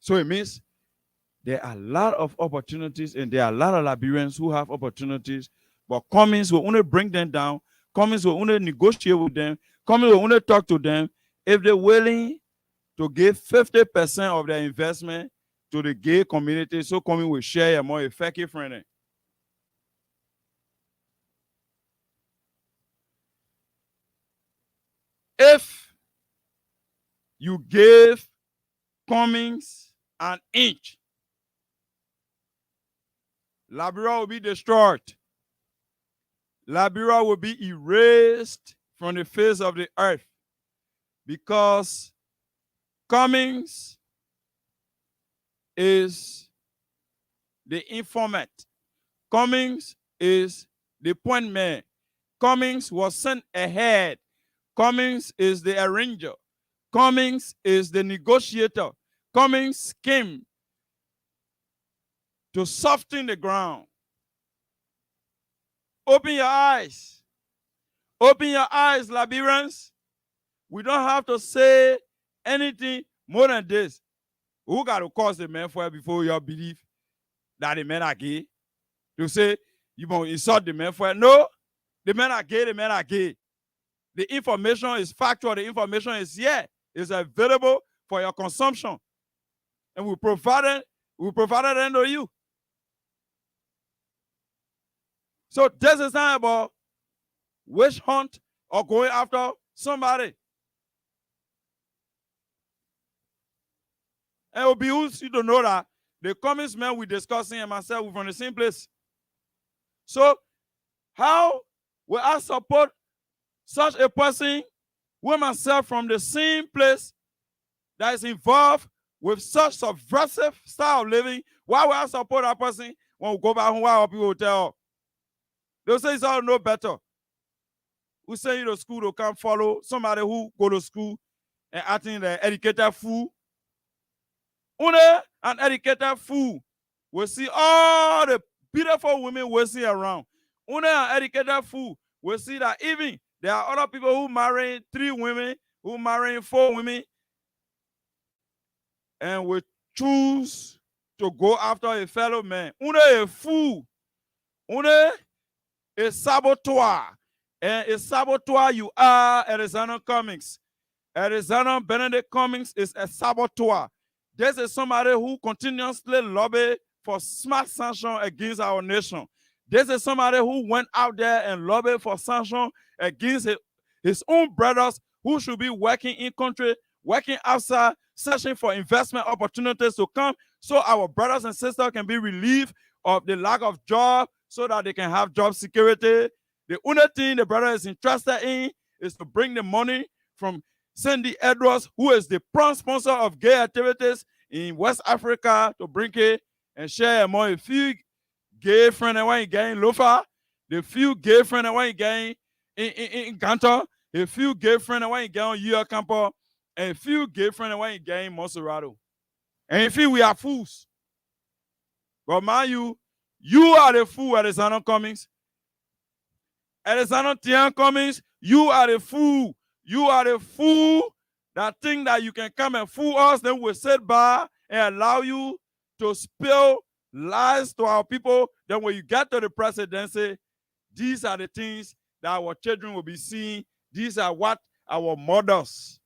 So it means there are a lot of opportunities and there are a lot of Liberians who have opportunities, but Cummings will only bring them down. Cummings will only negotiate with them. Cummings will only talk to them if they're willing to give 50% of their investment to the gay community, so Cummings will share a more effective friend. If you give Cummings an inch, Liberia will be destroyed. Liberia will be erased from the face of the earth because Cummings is the informant. Cummings is the point man. Cummings was sent ahead. Cummings is the arranger. Cummings is the negotiator. Cummings came to soften the ground. Open your eyes. Open your eyes, Liberians. We don't have to say anything more than this. Who got to cause the man for before you believe that the men are gay? To say you won't insult the men for it? No, the men are gay, the men are gay. The information is factual, the information is here. It's available for your consumption. And we provided it to you. So this is not about witch hunt or going after somebody. And it will be useful to know that the Cummings men we're discussing and myself, we're from the same place. So how will I support such a person with myself from the same place that is involved with such subversive style of living? Why will I support that person when we go back home? Why our people will tell? They'll say it's all no better. We send you to school to come follow somebody who go to school and acting the educated fool. Only an educated fool will see all the beautiful women we see around. Only an educated fool will see that even there are other people who marry 3 women, who marry 4 women, and will choose to go after a fellow man. Only a fool. Only a saboteur. And a saboteur you are, Arizona Cummings. Arizona Benedict Cummings is a saboteur. This is somebody who continuously lobbied for smart sanction against our nation. This is somebody who went out there and lobbied for sanction against his own brothers who should be working in country, working outside, searching for investment opportunities to come so our brothers and sisters can be relieved of the lack of job so that they can have job security. The only thing the brother is interested in is to bring the money from Cindy Edwards, who is the prime sponsor of gay activities in West Africa, to bring it and share among a few gay friends that want to gain Lofa, the few gay friends that want to gain in Ganta, a few gay friends that want to get on UL campus, And a few gay friends when you get in Monserrato. And you feel we are fools. But mind you are the fool, Alexander Cummings. Alexander Tian Cummings, you are the fool. You are the fool that think that you can come and fool us, then we'll sit by and allow you to spill lies to our people. Then when you get to the presidency, these are the things that our children will be seeing. These are what our mothers,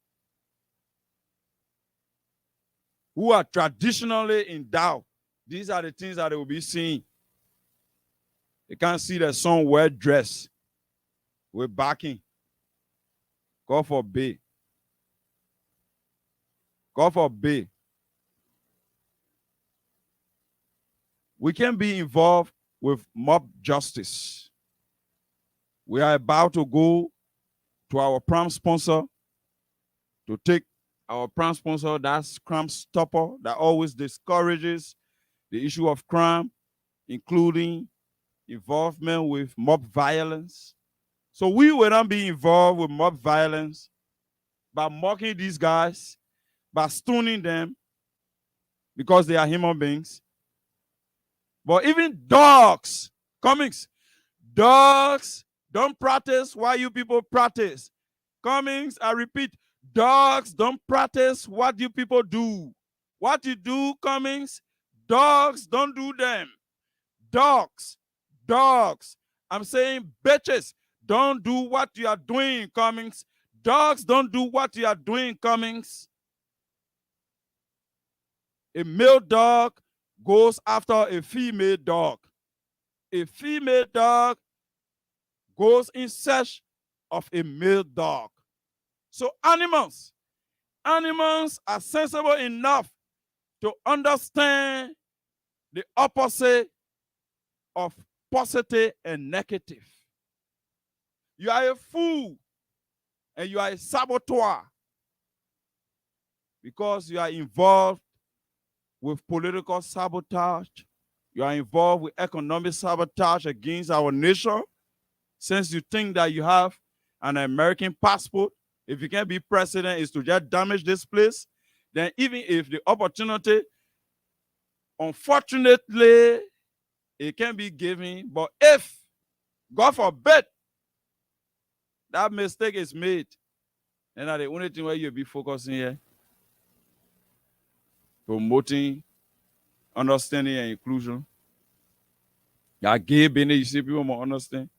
who are traditionally endowed, these are the things that they will be seeing. They can't see their son well dressed with backing. God forbid. God forbid. We can be involved with mob justice. We are about to go to our prime sponsor to take our prime sponsor, that's Crime Stopper, that always discourages the issue of crime, including involvement with mob violence. So we will not be involved with mob violence by mocking these guys, by stoning them because they are human beings. But even dogs, Cummings, dogs don't practice what you people practice. Cummings, I repeat, dogs don't practice what you people do. What you do, Cummings, dogs don't do them. Dogs. I'm saying bitches don't do what you are doing, Cummings. Dogs don't do what you are doing, Cummings. A male dog goes after a female dog. A female dog goes in search of a male dog. So animals are sensible enough to understand the opposite of positive and negative. You are a fool and you are a saboteur because you are involved with political sabotage. You are involved with economic sabotage against our nation. Since you think that you have an American passport, if you can be president is to just damage this place, then even if the opportunity, unfortunately, it can be given, but if, God forbid, that mistake is made, then that's the only thing where you'll be focusing here, promoting understanding and inclusion. Yeah, gay business, you see people more understand.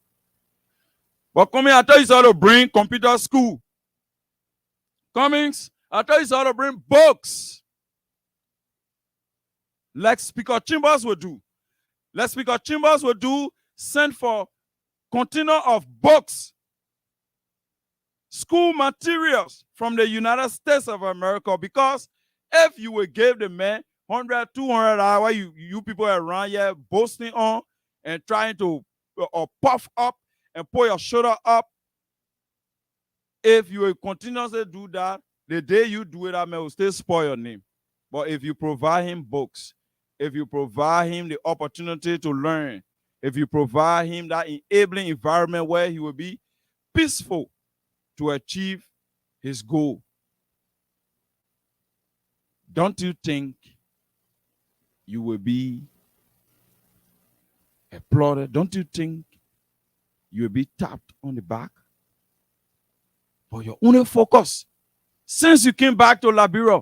But Cummings, I tell you how to bring computer school. Cummings, I tell you how to bring books. Like Speaker Chambers will do. Like Speaker Chambers will do, send for container of books, school materials from the United States of America, because if you will give the man $100, $200, you people around here boasting on and trying to puff up and pull your shoulder up, if you will continuously do that, the day you do it, that man will still spoil your name. But if you provide him books, if you provide him the opportunity to learn, if you provide him that enabling environment where he will be peaceful to achieve his goal, don't you think you will be applauded? Don't you think you will be tapped on the back? But your only focus, since you came back to Liberia,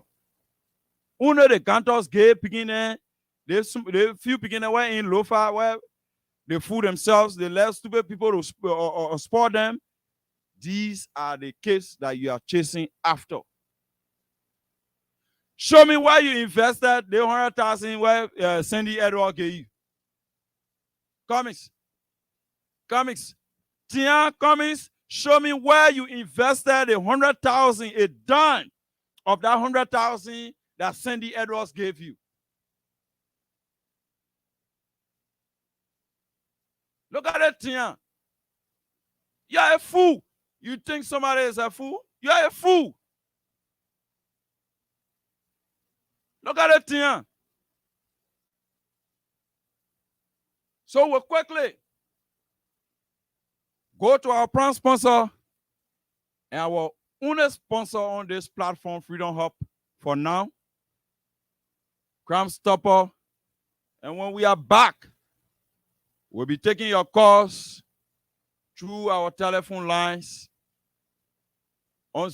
only the cantors gave beginning, they few beginning were in Lofa where they fool themselves, they let stupid people to spoil them. These are the cases that you are chasing after. Show me why you invested the 100,000 where Sandy Edward gave you. Cummings. Tian Cummings, show me where you invested the 100,000, a dime of that 100,000 that Sandy Edwards gave you. Look at it, Tian. You're a fool. You think somebody is a fool? You're a fool. Look at it, Tian. So we'll quickly go to our prime sponsor and our only sponsor on this platform, Freedom Hub, for now, Crime Stopper. And when we are back, we'll be taking your calls through our telephone lines on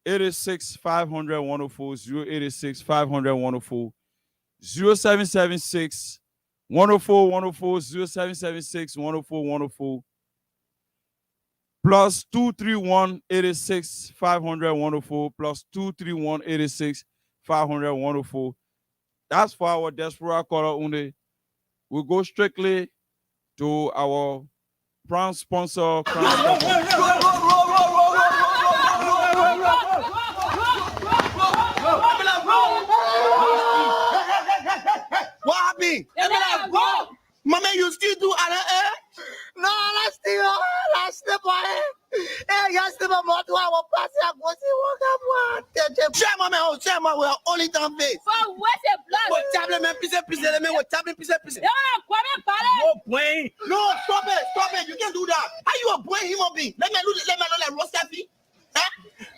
086 500 104, 086 500 104, 0776 104 104, 0776 104 104, plus 231 86 500 104, plus 231 86 500 104. That's for our diaspora caller only. We'll go strictly to our prime sponsor. What happened? Mama, you still do air? No, let's still boy. Hey, you still more to our party. I go see what I'm Share mama, we are only down face. For what's a blood? What tablet, man, piece, what tablet, piece. No, stop it. You can't do that. How you a boy human being? Let me know that Rosafi.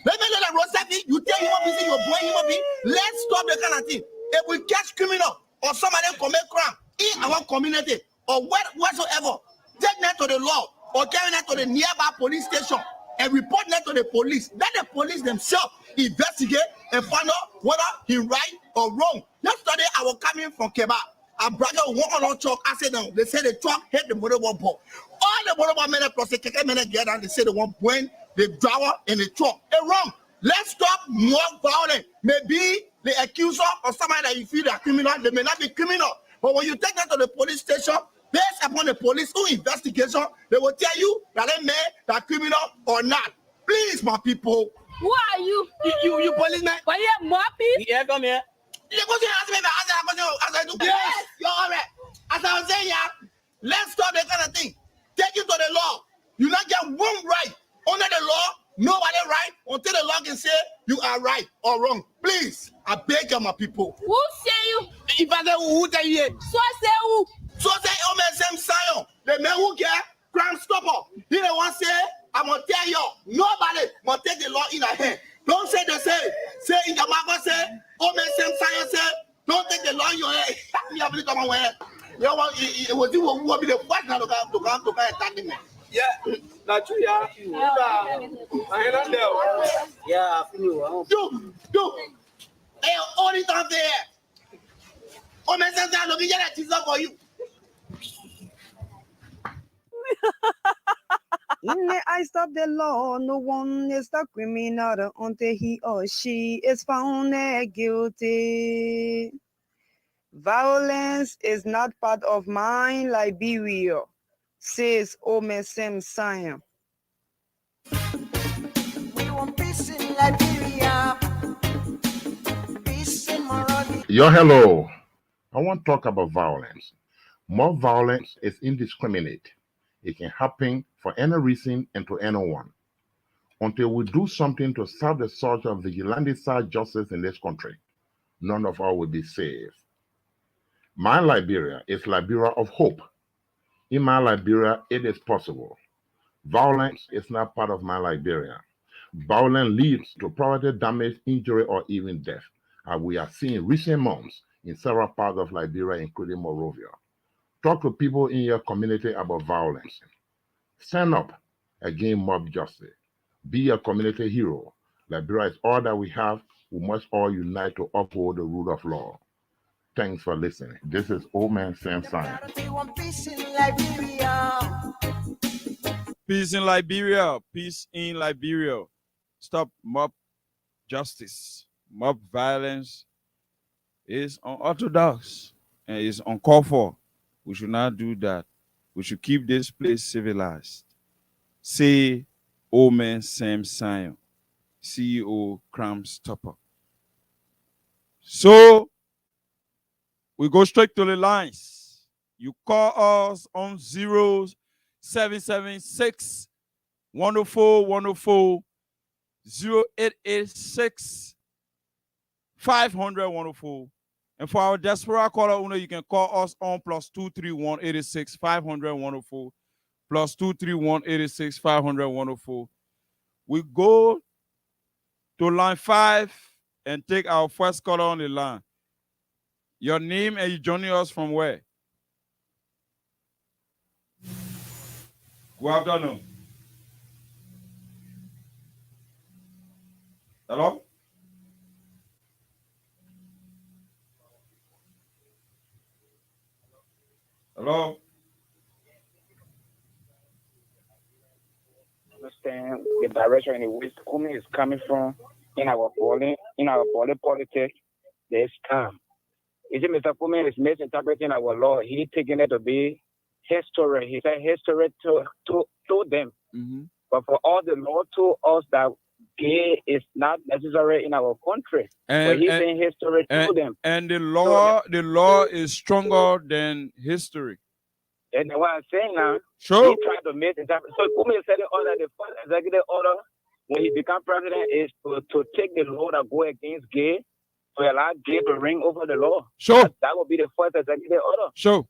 Let me know that Rosafi. You tell human being you're a boy human being. Let's stop the kind of thing. If we catch criminal or somebody commit crime in our community or whatsoever, take that to the law or carry that to the nearby police station and report that to the police. Let the police themselves investigate and find out whether he right or wrong. Yesterday, I was coming from Keba. A brother walk on truck. I said, no, they said the truck hit the motorball ball. All the motorball men plus the keke men get down. They said the one point the driver in the truck. It's wrong. Let's stop more violence. Maybe the accuser or somebody that you feel are criminal, they may not be criminal. But when you take that to the police station, based upon the police investigation, they will tell you that they may that criminal or not. Please, my people. Who are you? You policeman. Why you moppy? Yeah, come here. Yes, you're all right. As I was saying, yeah, let's stop that kind of thing. Take it to the law. You not get one right under the law. Nobody right until the law can say you are right or wrong. Please, I beg you, my people. Who say you? If I say who tell you, So say who? so say Same Zion, the man who get Crime Stopper. He the one say, I'm gonna tell you, nobody gonna take the law in a hand. Don't say they say in the market say, Same Zion say, don't take the law in your hand. Me have to come away. You want it was you who will be the first now to come attack me. Yeah, not true, yeah. Yeah, I feel Do. Hey, all the time there. Same Zion, look at that Jesus for you. In the eyes of the law, no one is the criminal until he or she is found guilty. Violence is not part of my Liberia, says Same Zion. We want peace in Liberia. Peace in Monrovia. Yo, hello. I want to talk about violence. More violence is indiscriminate. It can happen for any reason and to anyone. Until we do something to serve the search of vigilante-side justice in this country, none of us will be saved. My Liberia is Liberia of hope. In my Liberia, it is possible. Violence is not part of my Liberia. Violence leads to property damage, injury, or even death, as we are seeing recent months in several parts of Liberia, including Monrovia. Talk to people in your community about violence. Stand up against mob justice. Be a community hero. Liberia is all that we have. We must all unite to uphold the rule of law. Thanks for listening. This is Old Man Sam Zion. We want peace in Liberia. Peace in Liberia. Peace in Liberia. Stop mob justice. Mob violence is unorthodox and is uncalled for. We should not do that. We should keep this place civilized. Say, Old Man Sam Zion, CEO Crime Stopper. So, we go straight to the lines. You call us on 0776 104 104, 0886 500 104. And for our diaspora caller owner, you can call us on plus 231 86 500 104, plus 231 86 500 104. We go to line 5 and take our first caller on the line. Your name and you joining us from where? Good afternoon. Hello? Hello? Understand the direction in which Kumi is coming from in our politics this time. You see, Mr. Kumi is misinterpreting our law. He's taking it to be history. He said history to them. Mm-hmm. But for all the law to us that gay is not necessary in our country. But he's saying history to them. And the law is stronger than history. And what I'm saying now, Sure. he tried to misinterpret. So Kumi said the first executive order when he became president is to take the law that go against gay, to allow gay to ring over the law. Sure. That would be the first executive order. Sure.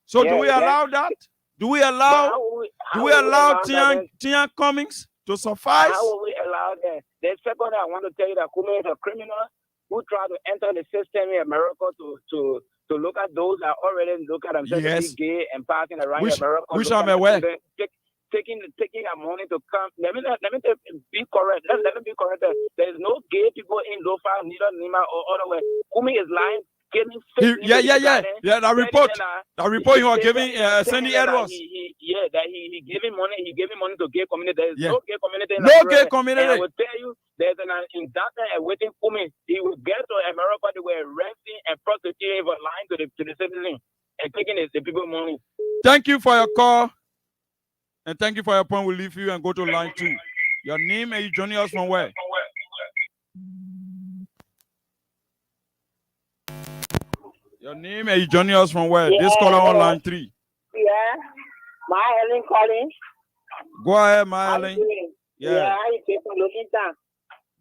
So do Yeah, we yeah. allow that? Do we allow Tian Cummings to suffice? How will we allow that? The second, I want to tell you that Kumi is a criminal who tried to enter the system in America to look at those that already look at themselves Yes. to be gay and passing around Which- America. which look I'm at aware. themselves, taking our money to come. Let me be correct. Let me be correct. There is no gay people in Lofa, neither Nima or otherwhere. Kumi is lying, giving fake news Yeah. regarding- That report. That report you are giving Sandy Edwards. That he giving money. He giving money to gay community. There is Yeah. no gay community. In No Nigeria. gay community. And I will tell you, there's an indictment awaiting Kumi. He will get to America. They were arresting and prosecuting for lying to the citizens and taking the people's money. Thank you for your call. And thank you for your point. We'll leave you and go to line 2. Your name and you joining us from where? Your name and you joining us from where? This caller on line 3. Yeah, my Helen calling. Go ahead, my How you Ellen. doing? Yeah. How you people looking down?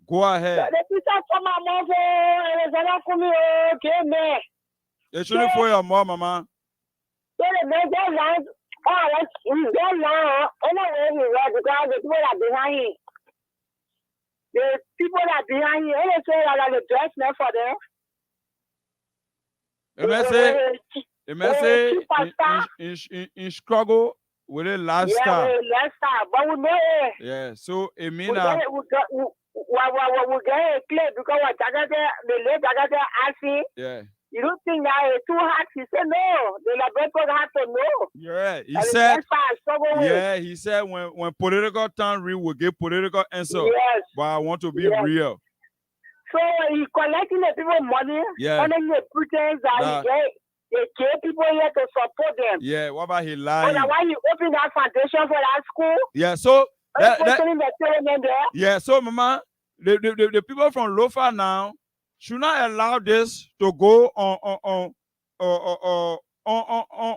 Go ahead. The teacher from my mother, and it's not for me, okay, man. You shouldn't for your mom, mama. So the man that line, he's there now. Anyway, he was because the people that behind him. The people that behind him, they say that the dress not for them. The message in struggle with a lifestyle. Yeah, lifestyle, but we know it. Yeah, so it We means get it clear because what the late asking, yeah. you don't think that it's too hard? He said no. The laboratory have to know. Yeah, he And the said, lifestyle struggle with. yeah, he said when political time real, we'll get political answer. Yes. But I want to be Yes. real. So he collecting the people money, Yeah. and then the pretense that Nah. they get people here to support them. Yeah, what about he So lying? that's why you open that foundation for that school. Yeah, so that, Putting the children there. yeah, so mama, the people from Lofa now should not allow this to go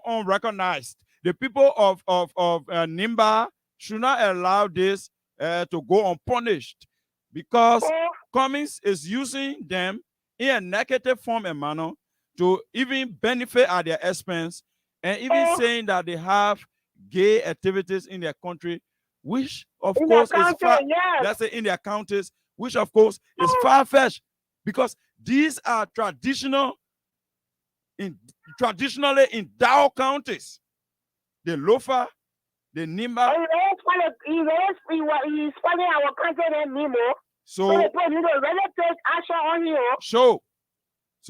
unrecognized. The people of Nimba should not allow this to go unpunished because Cummings is using them in a negative form and manner to even benefit at their expense and even saying that they have gay activities in their country, which of In course the is country, yes. let's say in their counties, which of course is far-fetched because these are traditionally endowed counties. The Lofa, the Nimba. He's spelling our country name Nemo. So So the people need to really take action on him. so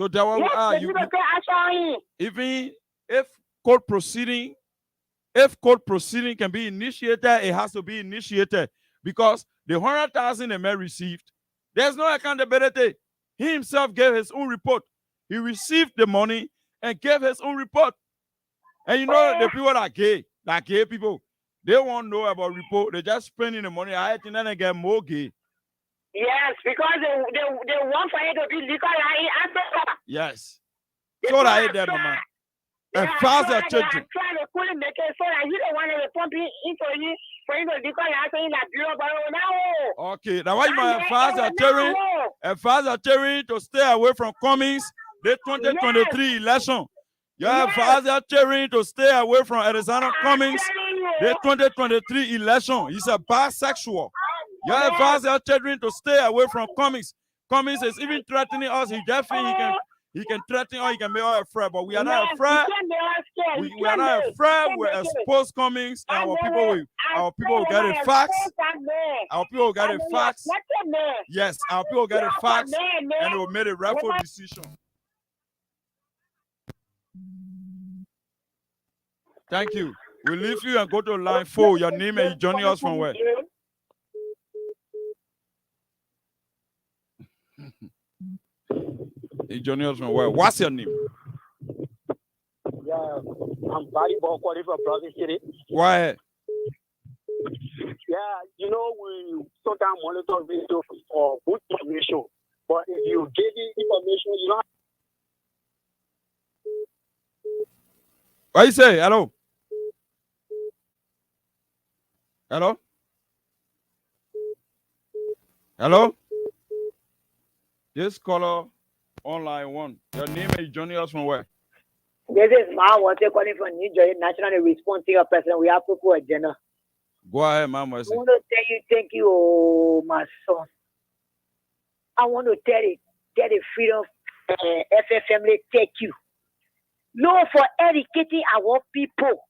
that what Yes, they you need to take action on him. even if court proceeding can be initiated, it has to be initiated because the 100,000 the man received, there's no accountability. He himself gave his own report. He received the money and gave his own report. And you know the people that gay people, they won't know about report. They just spending the money. I think then they get more gay. Yes, because they want for it to be legal in Africa. Yes. So that ain't that, mama. And fast their children. Trying to pull him, make it so that you don't want to pump it into you for you to declare saying that bureau, but now. Okay, now why you might advise your children to stay away from Cummings, the 2023 election. You advise your children to stay away from Alexander Cummings, the 2023 election. He's a bisexual. You advise your children to stay away from Cummings. Cummings is even threatening us. He definitely he can threaten or he can make us afraid, but we are not afraid. We are not afraid. We're exposed Cummings, and our people will get it facts. Our people will get it facts. Yes, our people will get it facts, and they will make a rightful decision. Thank you. We leave you and go to line 4. Your name and you joining us from where? You joining us from where? What's your name? Yeah, I'm Barry Bokori from Province City. Why? Yeah, you know, we sometimes monitor video for good information, but if you give the information, you don't. What you say? Hello? Hello? Hello? This caller on line 1. Your name and you joining us from where? This is Ma Water calling from New Jersey, National Responsible Person. We have people at dinner. Go ahead, Mama. I want to tell you, thank you, oh, my son. I want to tell the freedom FF family, thank you. No, for educating our people.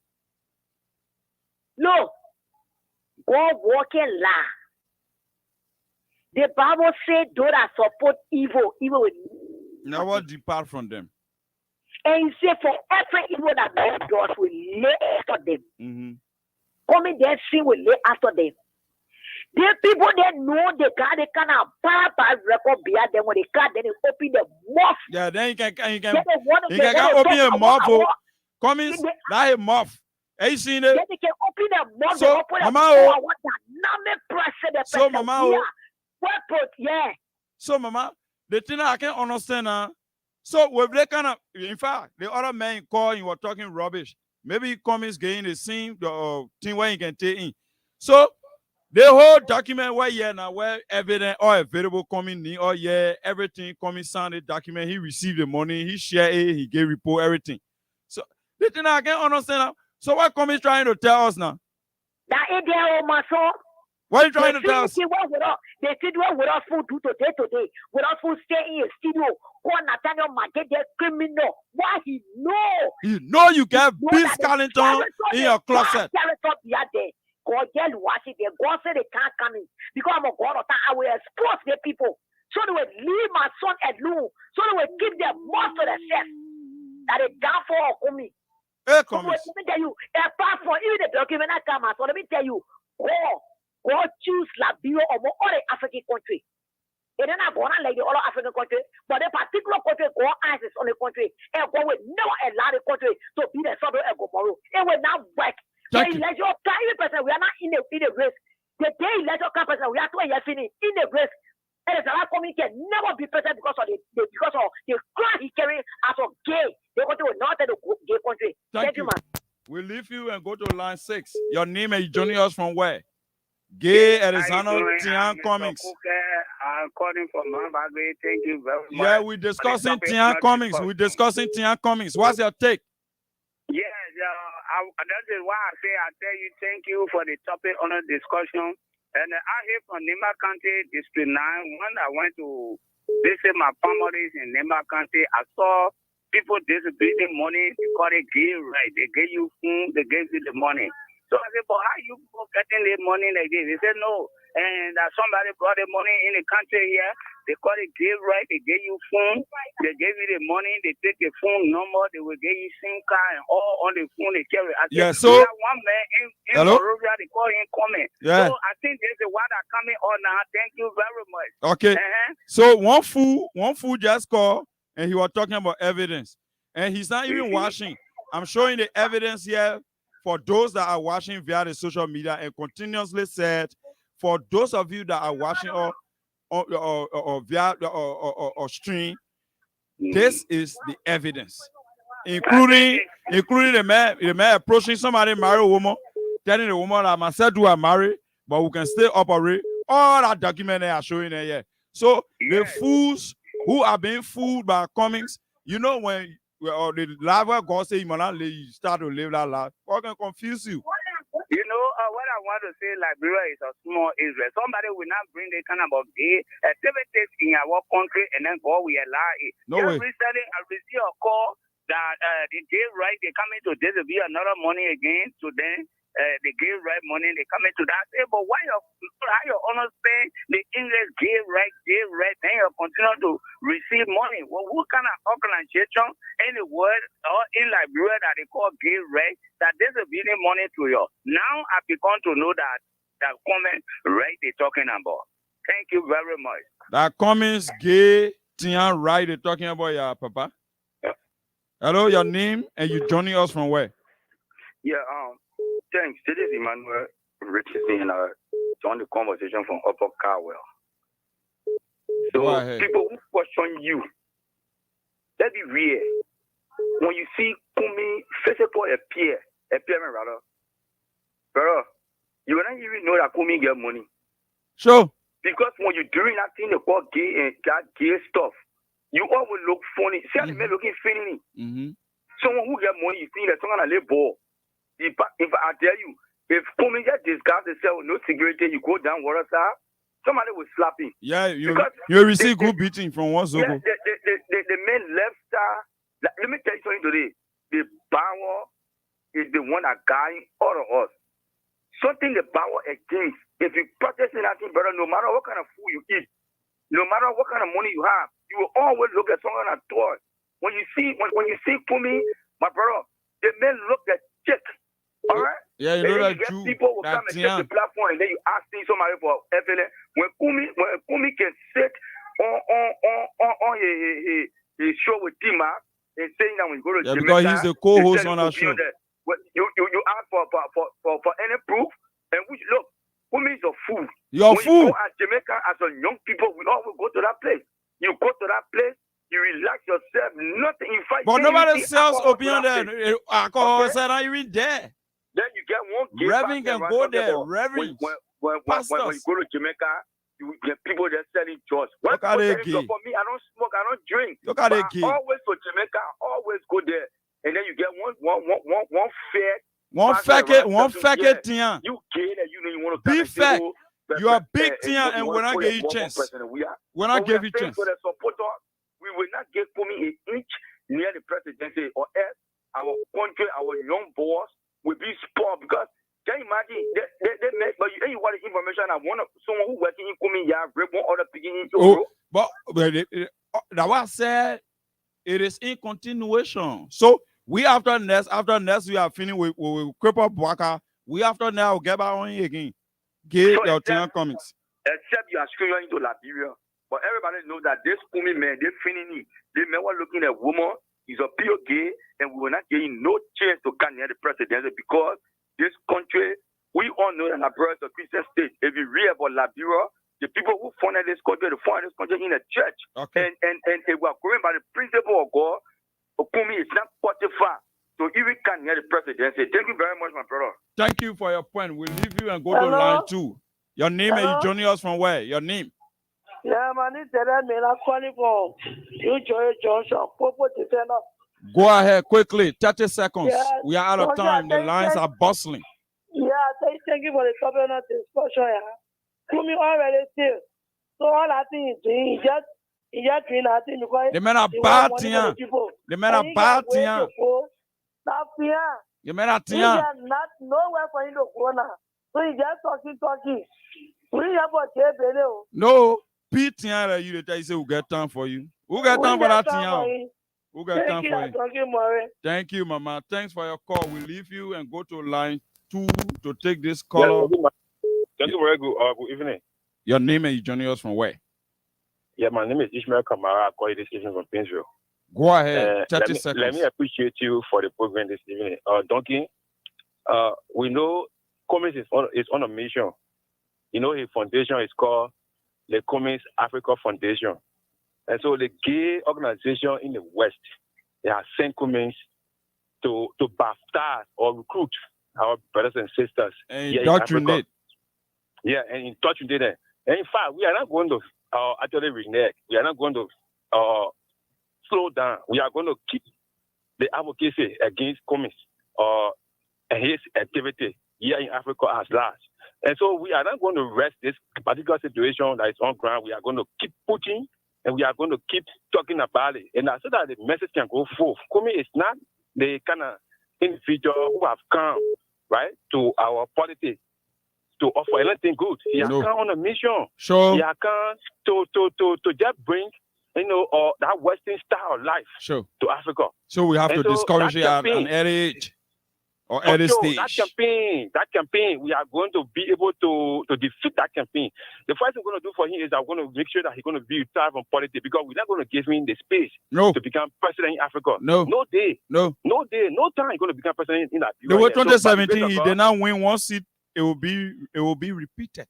No, God working lie. The Bible said those that support evil will never depart from them. And he said for every evil that God does will lay after them. Mm-hmm. Coming there, sin will lay after them. The people that know the God, they cannot buy record behind them when they can't, then they open the mouth. Yeah, then you can open your mouth. Coming, like a mouth. Have you seen it? Then they can open the mouth. So, Mama, yeah. So, Mama, the thing I can understand now. So, with that kind of, in fact, the other man called, you were talking rubbish. Maybe Cummings getting the same thing where you can take in. So, the whole document where now where evidence or available coming in or everything coming sounded document, he received the money, he shared it, he gave report, everything. So the thing I can't understand now. So what Cummings trying to tell us now? That is there, my son. What are you trying to tell us? They see what without food do today, without food stay in a studio. Call Nathaniel Market, they're criminal. Why he know? You know you get Bill Carlington in your closet. God tell watch it there. God said they can't come in. Because I'm a God of time, I will expose the people. So they will leave my son alone. So they will give them most to themselves. That is down for me. Hey, so let me tell you, apart from even the document that come out, so let me tell you, God choose Liberia or all the African country. It is not born like the other African country, but a particular country, God eyes on the country, and God will never allow the country to be the sort of tomorrow. It will not work. The electoral person, we are not in the race. The day electoral person, we are 2 years finished in the race. And the South African can never be president because of the crime he carrying as a gay. The country will not tell the gay country. Thank you, man. We'll leave you and go to line 6. Your name and you joining us from where? Gay Arizona Tian Cummings. I'm calling from Mambagwe. Thank you very much. Yeah, we're discussing Tian Cummings. We're discussing Tian Cummings. What's your take? Yes, that is why I tell you thank you for the topic on the discussion. And I hear from Nimba County, District 9. When I went to visit my families in Nimba County, I saw people distributing money because they give right. They gave you food, they gave you the money. So I said, but how you getting the money like this? They said, no. And somebody brought the money in the country here. They call it give right. They gave you phone. They gave you the money. They take the phone number. They will give you SIM card and all on the phone they carry. I said, so one man in Monrovia, they call him coming. Yeah. So I think there's a water coming on now. Thank you very much. Okay. So one fool just called and he was talking about evidence. And he's not even watching. I'm showing the evidence here for those that are watching via the social media and continuously said, for those of you that are watching or via or stream, this is the evidence, including the man approaching somebody, married woman, telling the woman that myself do I marry, but we can still operate. All that document they are showing there. Yeah. So the fools who are being fooled by Cummings, you know when the life where God say you start to live that life, God can confuse you. You know, what I want to say, Liberia is a small Israel. Somebody will not bring the kind of gay activities in our country and then go, we allow it. No way. Recently, I received a call that the gay right, they coming to distribute another money again to them. The gay right money, they coming to that. Say, but why how you understand the English gay right, then you continue to receive money? Well, what kind of organization in the world or in Liberia that they call gay right that distributing money to you? Now I begun to know that comment right they're talking about. Thank you very much. That comments gay Tian right they're talking about, yeah, Papa. Yeah. Hello, your name and you joining us from where? Yeah, thanks. This is Emmanuel Richardson on the conversation from Upper Carwell. So Go ahead. people who question you, that be real. When you see Kumi, first of all, appear rather, bro, you will not even know that Kumi get money. Sure. Because when you're doing that thing they call gay and that gay stuff, you always look funny. See how the man looking funny. Someone who get money, you think that someone a little ball. If I tell you, if Kumi just disguise themselves with no security, you go down water side, somebody will slap him. Yeah, you Because receive good beating from one Yeah, Zogo. the main left side. Let me tell you something today. The power is the one that guiding all of us. Something the power against. If you practice anything, brother, no matter what kind of food you eat, no matter what kind of money you have, you will always look at someone at toy. When you see Kumi, my brother, the men look at check. All right? Yeah, you know that get Jew, people will that come and take the Tian. platform and then you ask somebody for evidence. When Kumi can sit on his show with Tima and saying that when you go to Yeah, Jamaica, because he's the co-host they tell on you our to be show. there. You ask for any proof, and which look, Kumi is a fool. You're a When fool. you go at Jamaica as a young people, we always go to that place. You go to that place, you relax yourself, nothing. In fact, But you can't nobody even see sells alcohol to opium that there. place. Alcohol Okay. said not even there. Then you get one gay Reverend pastor can right go talking there. about Reverends. when you Pastors. go to Jamaica, you get people just selling drugs. When Look at people that selling drugs, gay. for me, I don't smoke, I don't drink. Look at But that I gay. always to Jamaica, I always go there. And then you get one fair One pastor fake right one talking, fake yeah, Tian. you gay that you know you want to Be come and say, fake. oh, You are big Tian and you we're want to not put give you one chance. person. We We're not but we give are you saying chance. for the supporter, we will not give Kumi an inch near the presidency, or else our country, our young boys will be spoiled. Because can you imagine? They make, but you want the information. I want someone who working in Kumi, yeah, rape one other picking into Oh, but that was said. It is in continuation. So we after next we are finished with Cripple Bwaka. We after now we'll get back on here again. Get So your Tian comics. except you are screwing into Liberia. But everybody knows that this Kumi man, they finishing. They men were looking at woman. He's a pure gay, and we will not give him no chance to come near the presidency because this country, we all know that Liberia is a Christian state. If you read about Liberia, the people who founded this country, they founded this country in a church. Okay. And if we are going by the principle of God, Kumi is not qualified to even come near the presidency. Thank you very much, my brother. Thank you for your point. We'll leave you and go to line 2. Your name and you joining us from where? Your name. Yeah, man, it's that man. I'm calling from you, Joy Johnson. Popo Defender. Go ahead quickly. 30 seconds. Yeah, We are out of time. The lines are bustling. Yeah, thank you for the topic of discussion. Yeah, Kumi already still. So all I think is doing, he just doing nothing because The men are he bad, want money for Tian. the people. The men And are he bad, got way to Tian. go. Now, Tian, The men are he Tian. got nowhere for him to go now. So he just talking. We have a table. No. Pete Tian that you tell you say we'll get time for you. Who got time for that Tian? Who got time for you? Thank you, Mama. Thanks for your call. We'll leave you and go to line 2 to take this caller. Thank you very good. Good evening. Your name and you joining us from where? Yeah, my name is Ishmael Kamara. I call you this evening from Painesville. Go ahead. 30 seconds. Let me appreciate you for the program this evening. Donkey, we know Cummins is on a mission. You know, his foundation is called the Cummins Africa Foundation. And so the gay organization in the West, they have sent Cummins to baptize or recruit our brothers and sisters. And indoctrinate. Yeah, and indoctrinate them. And in fact, we are not going to actually renege. We are not going to slow down. We are going to keep the advocacy against Cummins and his activity. here in Africa as large. And so we are not going to rest this particular situation that is on ground. We are going to keep pushing and we are going to keep talking about it. And so that the message can go forth. Kumi is not the kind of individual who have come, right, to our politics to offer anything good. He has come on a mission. Sure. He has come to just bring, that Western style of life to Africa. So we have And to so discourage it that at an early age or early stage. That campaign, we are going to be able to defeat that campaign. The first thing we're going to do for him is I'm going to make sure that he's going to be retired from politics because we're not going to give him the space to become president in Africa. No day, no time he's going to become president in Africa. The way 2017, he did not win one seat. It will be repeated.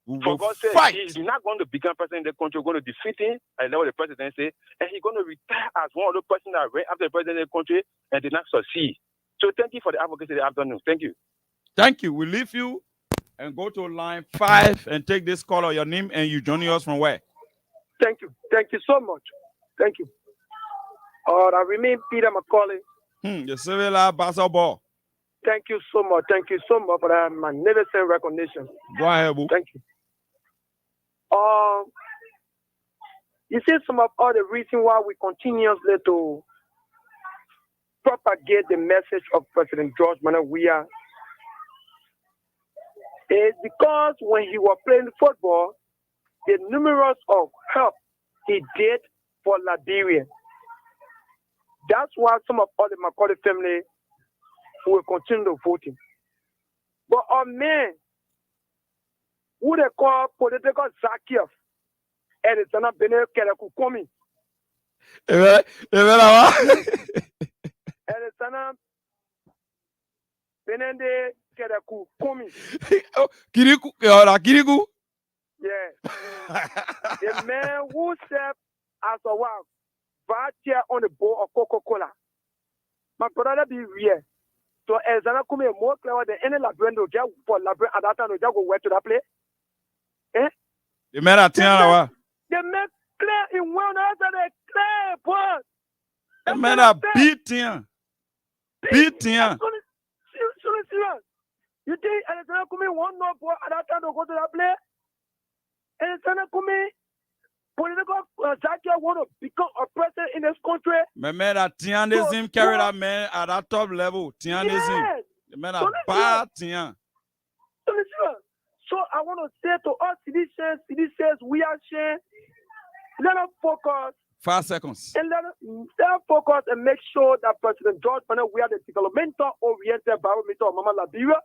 We For will God's sake, fight. he's not going to become president in the country. We're going to defeat him, and let what the president say, and he's going to retire as one of the persons that ran after the president of the country and did not succeed. So thank you for the advocacy this afternoon. Thank you. Thank you. We leave you and go to line 5 and take this call or your name and you joining us from where? Thank you. Thank you so much. Thank you. I remain Peter McCauley. The civil basketball. Thank you so much. Thank you so much for that magnificent recognition. Go ahead, boo. Thank you. You see some of all the reason why we continuously to propagate the message of President George Manuel Weah is because when he was playing football, the numerous of help he did for Liberia. That's why some of all the Macaulay family will continue voting. But our men, who they call political Zakiev, and it's not been Kumi. And it's not Benende Kumi. Kiriku. Yeah. The man who served as a wife, chair on the board of Coca-Cola. My brother be real. So as I come more clear than any Labrando job for Labra at that time, we just go where to that place. Eh? The man at Tiana. The man clear in one other clear, boy. The man at beating. Beating. Serious. You think Alexander Kumi one no boy at that time to go to that place? Alexander Kumi, political Zakia want to become a president in this country. My man at Tianism carry that man at that top level. Tianism. Yes. The man at bad Tian. So I want to say to all citizens, we are sharing. Let us focus. 5 seconds. And let us focus and make sure that President George Manuel Weah, the developmental oriented barometer of Mama Liberia,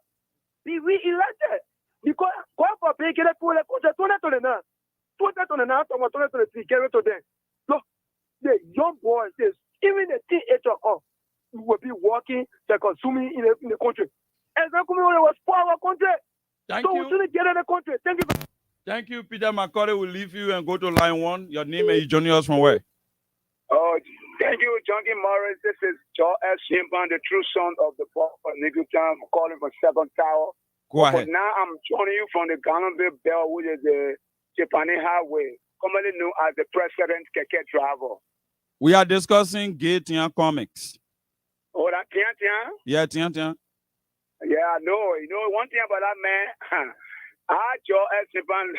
be re-elected. Because God forbid, get it to the country, 2029, 2023, get it to them. Look, the young boys, even the teenager, will be working, they're consuming in the country. And that was for our country. Thank so you. we shouldn't get in the country. Thank you. Thank you, Peter McCauley. We'll leave you and go to line 1. Your name and you joining us from where? Oh, thank you, Junkie Morris. This is Joel S. Shimban, the true son of the Paul of Nigga Town. I'm calling from Second Tower. Go ahead. But now I'm joining you from the Gallonville Bell, which is the Japanese Highway, commonly known as the President Keke Driver. We are discussing Gay Tian comics. Oh, that Tian? Yeah, Tian. Yeah, I know. You know, one thing about that man, Joel S. Shimban,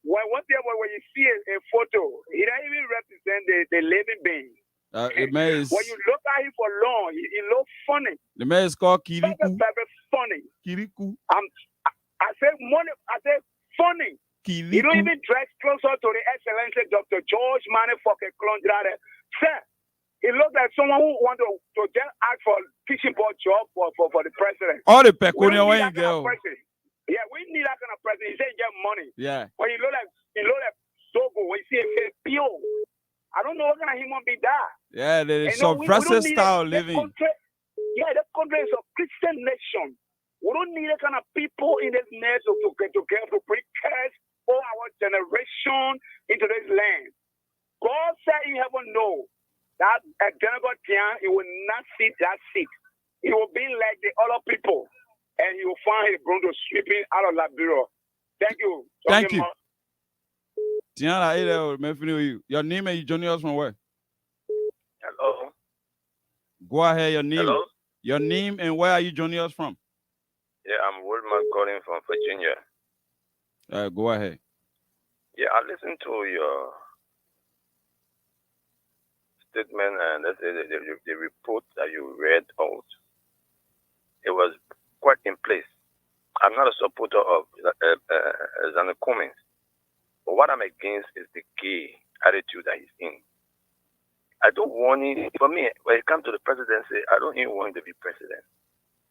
one thing about when you see a photo, he doesn't even represent the living being. The man is, when you look at him for long, he looks funny. The man is called Kiriku. Very funny. Kiriku. I say money. I say funny. Kiriku. He don't even dress closer to the Excellency Dr. George Manuel fucking Klondrade. Sir, he looks like someone who want to just ask for teaching board job for the president. All the peculiar when you go. Yeah, we need that kind of president. He said he get money. Yeah. When you look like Togo, when you see a pure. I don't know what kind of human being that. Yeah, the suppressive style of living. This country is a Christian nation. We don't need that kind of people in this nation to bring curse all our generation into this land. God said in heaven, no, that General Tian, he will not sit that seat. He will be like the other people, and he will find he's going to sweep it out of Liberia. Thank you. Thank you. Your name and you joining us from where? Hello. Go ahead, your name. Hello. Your name and where are you joining us from? Yeah, I'm I'm calling from Virginia. Go ahead. Yeah, I listened to your statement and the report that you read out. It was quite in place. I'm not a supporter of Xander Cummings, but what I'm against is the gay attitude that he's in. I don't want him, for me, when it comes to the presidency, I don't even want him to be president.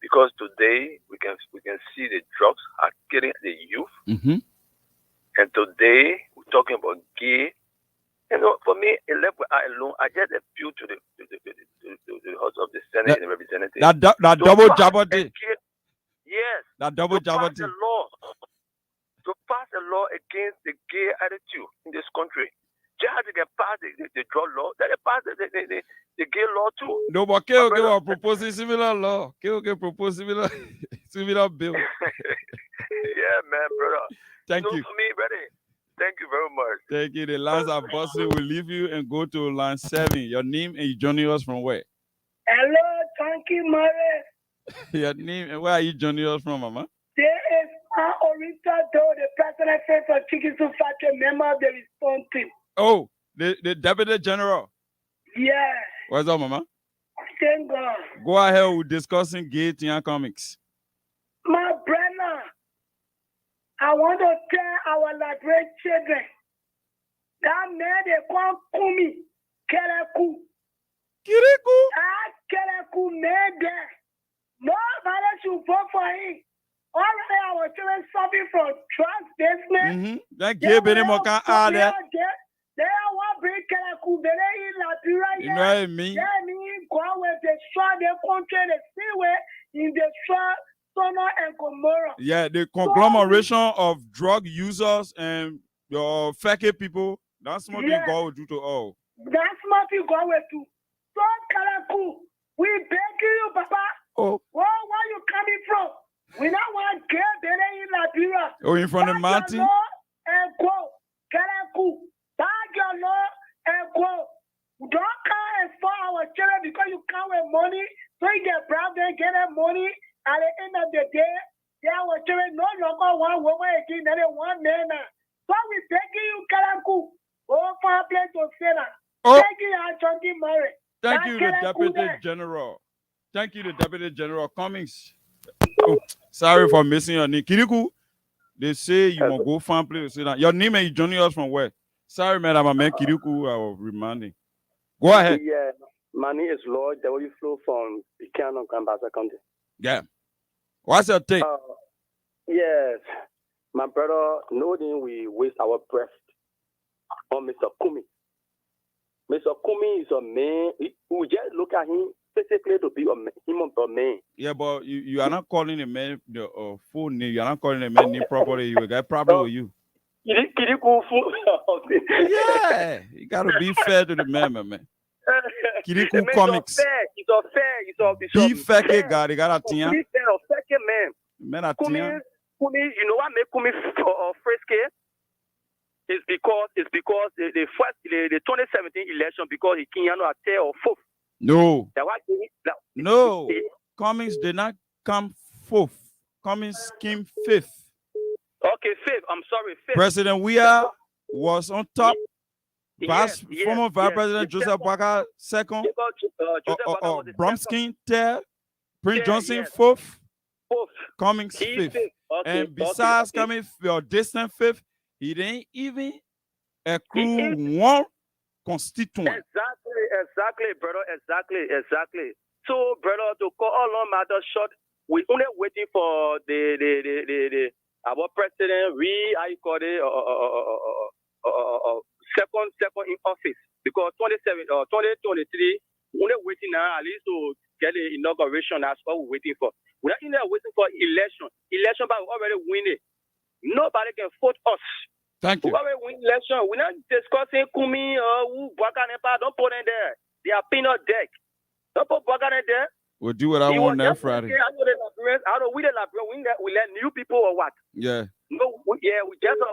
Because today we can see the drugs are killing the youth. Mm-hmm. And today we're talking about gay. You know, for me, it left with I alone. I just appeal to the House of the Senate and Representatives. That double jeopardy. Yes. That double jeopardy. To pass a law against the gay attitude in this country. Just as they can pass the drug law, they can pass the gay law too. No, but KOK will propose a similar law. KOK propose similar bill. Yeah, man, brother. Thank you. For me, brother. Thank you very much. Thank you. The lines are busting. We'll leave you and go to line 7. Your name and you joining us from where? Hello, thank you, Mary. Your name and where are you joining us from, Mama? There is Orita Do, the president for Chikisu Fake, member of the response team. Oh, the Deputy General. Yeah. What's up, Mama? Thank God. Go ahead. We're discussing gay Tian comics. My brother, I want to tell our Liberian children that man they call Kumi Kereku. Kiriku? That Kereku man there. Nobody should vote for him. Already our children suffering from trans basement. That gay Benny Moka are there. They are one big Kereku. They in Liberia. You know what I mean? They mean go where they destroy their country, the seaway in the Sodom and Gomorrah. Yeah, the conglomeration of drug users and your fake people. That's what God will do to all. That's what you go with to. So Kereku, we beg you, Papa. Oh. Where you coming from? We don't want to get there in Liberia. Oh, in front of the mountain? And go. Kereku. Bag your law and go. Don't come and for our children because you come with money. So you get proud and get that money. At the end of the day, our children no longer one woman again, than one man. So we begging you, Kereku. Oh, for a place to say that. Thank you, Chunky Murray. Thank you, the Deputy General. Thank you, the Deputy General Cummings. Oh, sorry for missing your name. Kiriku, they say you will go find place to sit down. Your name and you joining us from where? Sorry, madam, I meant Kiriku. I was reminding. Go ahead. Yeah, my name is Lord W. Flow from Buchanan, Ambassador County. Yeah. What's your take? Yes, my brother, no thing we waste our breath on Mr. Kumi. Mr. Kumi is a man. We just look at him physically to be a man. Yeah, but you are not calling a man the full name. You are not calling a man name properly. You got problem with you. Yeah, you got to be fair to the man, man. Kiriku Comics. It's a fair. Be fair, guy. They got a team. Be fair, fair man. Man, a Kumi, team. you know what make Kumi frisky? It's because the 2017 election because he can't attend or fourth. No. No. Cummings did not come fourth. Cummings came fifth. Okay, fifth. I'm sorry, fifth. President Weah was on top. Former Vice President Joseph Boakai second. Bromsky third. Prince Johnson fourth. Cummings fifth. And besides coming your distant fifth, he didn't even accrue one constituent. Exactly, brother. Exactly. So, brother, to cut all long matter short, we only waiting for the our president second in office because 2023 only waiting now at least to get the inauguration. That's what we're waiting for. We're not even waiting for election, but we already win it. Nobody can vote us. Thank you. We already win election. We're not discussing Kumi or who Boakai. Don't put them there. They are peanut deck. Don't put Boakai there. We'll do what I want next Friday. I know the Liberians. We let new people or what? Yeah. No, we just a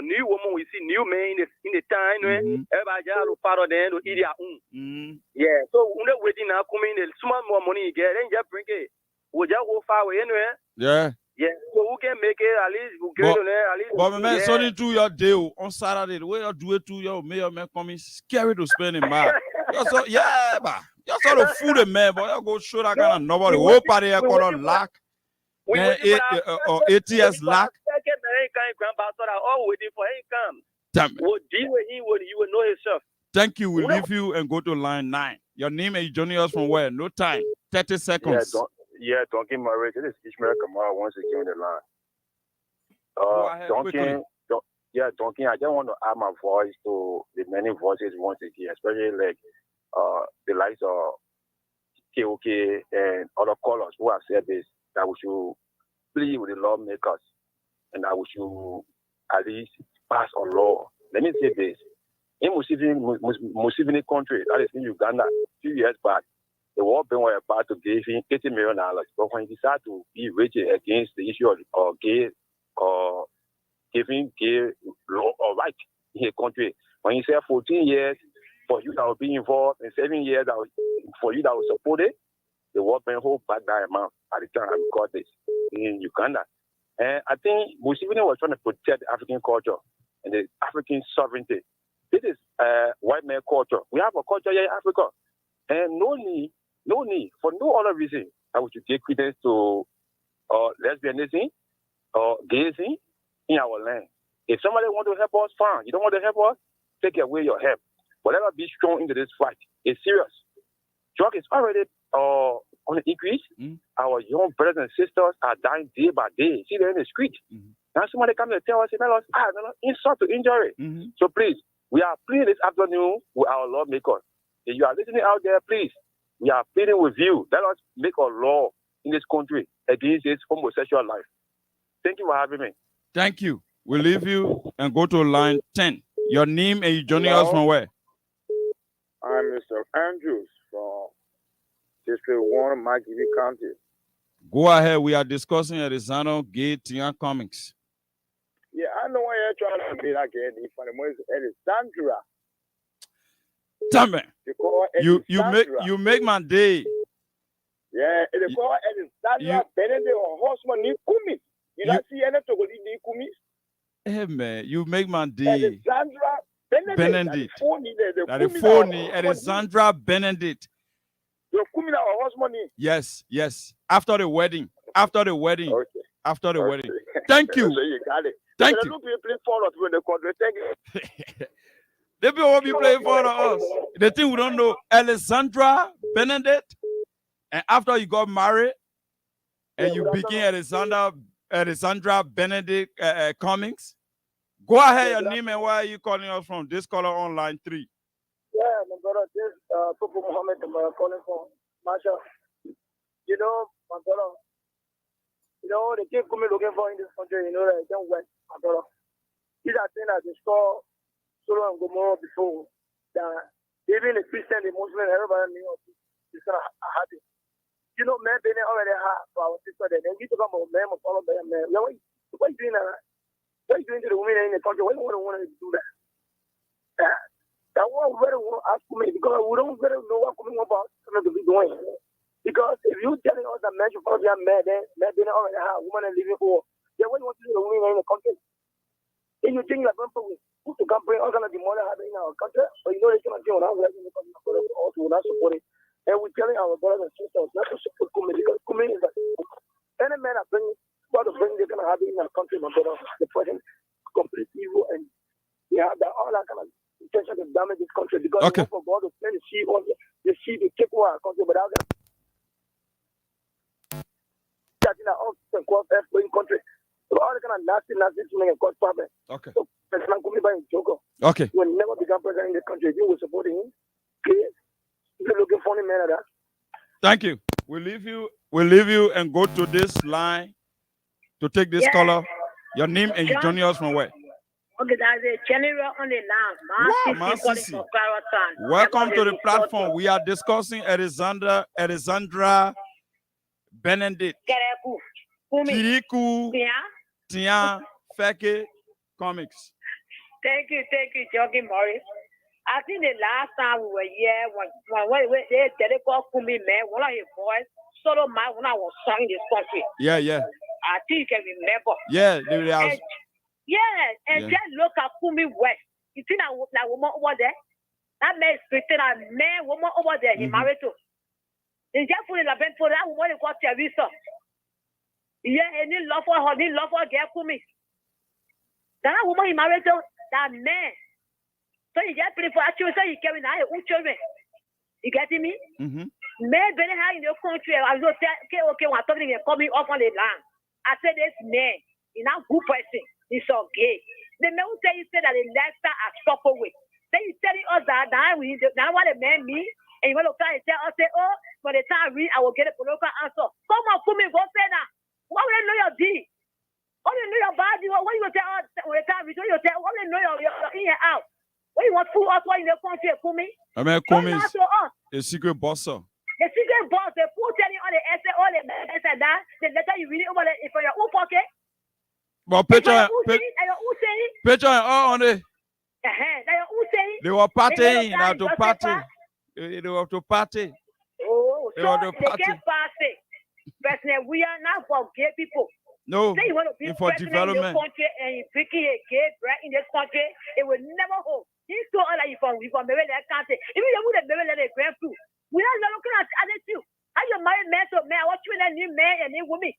new woman. We see new men in the time. Everybody just part of them to eat their own. Yeah. So we're not waiting now. Coming, the small more money you get, then just bring it. We just go far away anyway. Yeah. Yeah, so who can make it at least? Who can at least? But my man, it's only to your day on Saturday. The way you do it to your man coming scary to spend in bar. You saw, yeah, but you saw the food, man. But you go show that kind of number. The whole party here called on lock. Then ATS lock. All waiting for him come. Damn it. What deal with him? You will know himself. Thank you. We'll leave you and go to line 9. Your name is joining us from where? No time. 30 seconds. Donkey Murray. This is Ishmael Kamara once again on the line. Donkey, Donkey, I just want to add my voice to the many voices once again, especially like the likes of KOK and other callers who have said this, that we should plead with the lawmakers and that we should at least pass a law. Let me say this. In Museveni country, that is in Uganda, a few years back, the World Bank were about to give him $80 million. But when he decided to be rigid against the issue of gay or giving gay law or right in his country, when he said 14 years for you that will be involved and 7 years for you that will support it, the World Bank hold back that amount at the time because this in Uganda. And I think Museveni was trying to protect the African culture and the African sovereignty. This is white man culture. We have a culture here in Africa. And no need for no other reason that we should give credence to lesbianism or gayism in our land. If somebody want to help us, fine. You don't want to help us, take away your help. But let us be strong into this fight. It's serious. Drug is already on the increase. Our young brothers and sisters are dying day by day. See, they're in the street. Now somebody come and tell us, insult to injury. So please, we are pleading this afternoon with our lawmakers. If you are listening out there, please, we are pleading with you. Let us make a law in this country against this homosexual life. Thank you for having me. Thank you. We'll leave you and go to line 10. Your name and you joining us from where? I'm Mr. Andrews from District 1, Maggie County. Go ahead. We are discussing Arizona Gay Tia Comics. Yeah, I know why you're trying to be like Eddie for the most Alexandra. Damn it. You make my day. Yeah, they call Alexandra Benedict or Horseman Nikumi. You don't see any to go Nikumi? Hey man, you make my day. Alexandra Benedict. That is phony. Alexandra Benedict. Yes. After the wedding. Okay. Thank you. So you got it. Thank you. They will be playing for us. The thing we don't know, Alexandra Benedict, and after you got married, and you became Alexandra Benedict Cummings, go ahead, your name and where are you calling us from? This caller on line 3. Yeah, my brother, this Popo Muhammad, I'm calling from Masha. You know, my brother, they keep coming looking for in this country, they don't wait, my brother. These are things that they saw Sodom and Gomorrah before, that even the Christian, the Muslim, everybody knew it's going to happen. Man, they already have for our sister, then you talk about men of all of them, man. What are you doing that? What are you doing to the women in the country? Why do you want to do that? That one very want to ask me, because we don't very know what coming about to be doing. Because if you telling us that men should follow their men, then they already have women living for. Then what do you want to do to the women in the country? If you think you're going to come bring all kind of demonic habit in our country, but they cannot do what I'm in the country, also will not support it. And we're telling our brothers and sisters not to support Kumi, because Kumi is like any man that brings what they're going to have in our country, my brother, the person complete evil, and they have that all that kind of intention to damage this country, because they want for God to send the sea on the sea to take over our country, but out there. In our own country. So all the kind of nasty thing and cause problem. Okay. So President Kumi by Joko. Okay. Will never become president in the country. You will support him. Please. You're looking funny man at that. Thank you. We'll leave you and go to this line to take this caller. Your name and you joining us from where? Okay, that's a general on the line. Man, Sisi. Welcome to the platform. We are discussing Alexandra Benedict. Kirikou Tia Feke Comics. Thank you, Jogi Morris. I think the last time we were here, when they called Kumi man, one of his boys solo man when I was sung in this country. Yeah, yeah. I think you can remember. Yeah, they are. And, and Yeah. then look at Kumi West. You see that woman over there? That man is Christian, a man, woman over there, he Mhm. married to. He just put in the bench for that woman, he called Teresa. Yeah, he need love for her, he love for girl Kumi. That woman he married to, that man. So he just put it for her children, so he carrying out his own children. You getting me? Mm-hmm. Man, better have in the country, I was okay, when I'm talking, coming off on the land. I said, this man, he's not good person, he's so gay. The man who tell you say that the lifestyle are suffer with. Then you telling us that now what a man mean, and you want to try and tell us, say, oh, for the time read, I will get a political answer. Come on, put me, go say that. What will you know your deed? What will you know your body? What will you tell us when the time read? What will you tell? What will you know your in and out? What you want to fool us? What in the country, Kumi? I mean, Come Kumi out is to us. a secret bosser. The secret boss, they put telling all the essay, all the mess and that, the letter you read it over there for your own pocket. But It's for picture, your own saying, and your own saying. picture all on it. That your own saying. They were partying, They now to just party. say, They were to party. oh, They so were to they party. can't pass it. President, we are not for gay people. No, Say you want to be it's for president in development. this country and you picking a gay bread in this country, it will never hold. He's so all like you from Maryland County. Even if you would have Maryland a grand food, we are not looking at other two. How you married man to man? What you and that new man and new woman?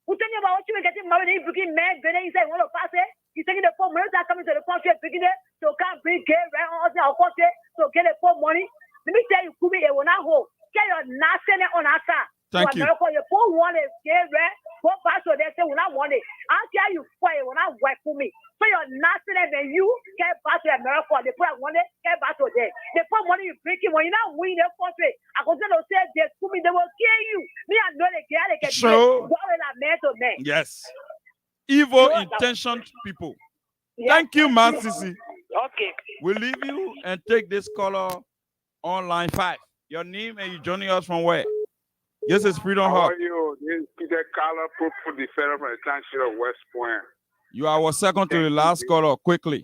Who tell you about what you getting married and bringing man, good and you say, want to pass it? He's taking the poor money that coming to the country, bringing it, so can't bring gay right on our country, so get the poor money. Let me tell you, Kumi, it will not hold. Get your nothing on our side. Thank you. Your poor one is gay right, go back to them, say, we not want it. I'll tell you, it will not work for me. So you're nothing and you get back to America, they put one day, get back to them. They put money you breaking when you're not winning the country. I go to say, they will kill you. Me, I know they can So- go with a man to man. Yes. Evil intentioned people. Thank you, man, Sisi. Okay. We'll leave you and take this caller on line 5. Your name and you joining us from where? Yes, it's Freedom How Hub. are you? This is Peter Carla, Purple Defender from the township of West Point. You are our second to the last caller. Quickly.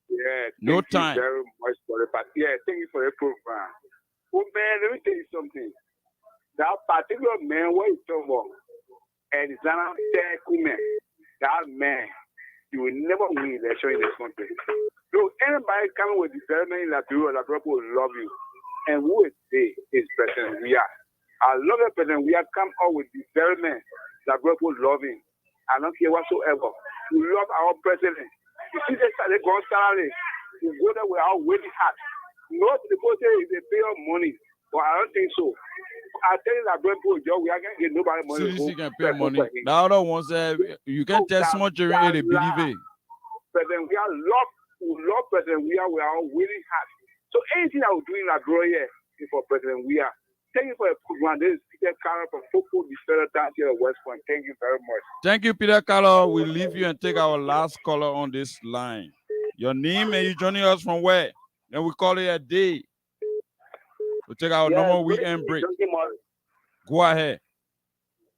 Yeah, No thank time. you very much for the yeah, thank you for the program. Oh man, let me tell you something. That particular man, what you talking about? Alexander Kume, that man, you will never win election in this country. So anybody coming with development in Liberia will love you. And who is they is President Weah. I love the President Weah come out with development that will love him. I don't care whatsoever. We love our president. You see they go on salary. You go there without waiting hard. Not the person they pay us money. But I don't think so. I tell you that we are going to get nobody money. CDC can pay money. The other ones, you can tell small children they believe it. President we love President Weah. We are all waiting hard. So anything I will do in Liberia is for President Weah. Thank you for the program. This is Peter Carroll from Football Defender Township of West Point. Thank you very much. Thank you, Peter Carlo. We'll leave you and take our last caller on this line. Your name and you joining us from where? And we call it a day. We'll take our normal weekend break. Go ahead.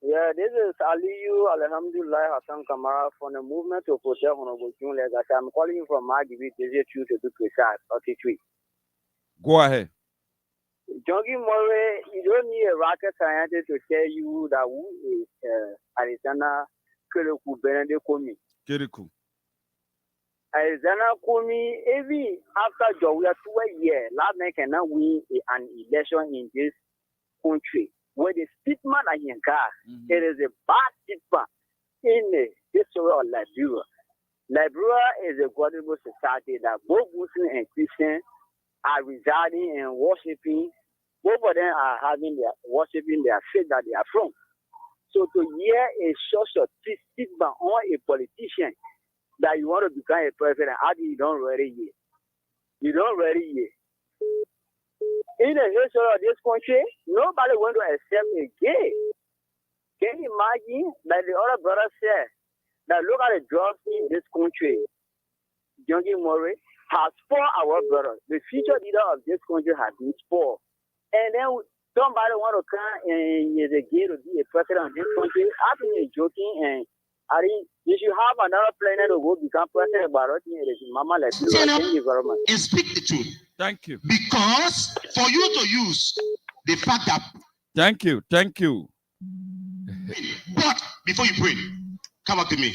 Yeah, this is Aliyu Alhamdulillah Hassan Kamara from the Movement to Protect Honorable June Legacy. I'm calling you from Magibi, Desert 2 to be precise, 33. Go ahead. Jongi Murray, you don't need a rocket scientist to tell you that who is Alexander Kereku Benedict Kumi. Kereku. Alexander Kumi, even after Joe, 2 years, last man cannot win an election in this country. Where the statement are in car, it is a bad statement in the history of Liberia. Liberia is a godly society that both Muslims and Christians are residing and worshiping. Both of them are having their worshiping their faith that they are from. So to hear a social stigma on a politician that you want to become a president, how do you don't ready yet? You don't ready yet. In the history of this country, nobody want to accept a gay. Can you imagine that the other brother said that look at the drugs in this country? Jongi Murray has spoiled our brothers. The future leader of this country has been spoiled. And then somebody want to come and is a gay to be a president of this country. I think you're joking, and I think you should have another planet to go become president. But I think it is Mama Liberia. Thank you very much. And speak the truth. Thank you. Because for you to use the fact that. Thank you. Thank you. But before you pray, come up to me.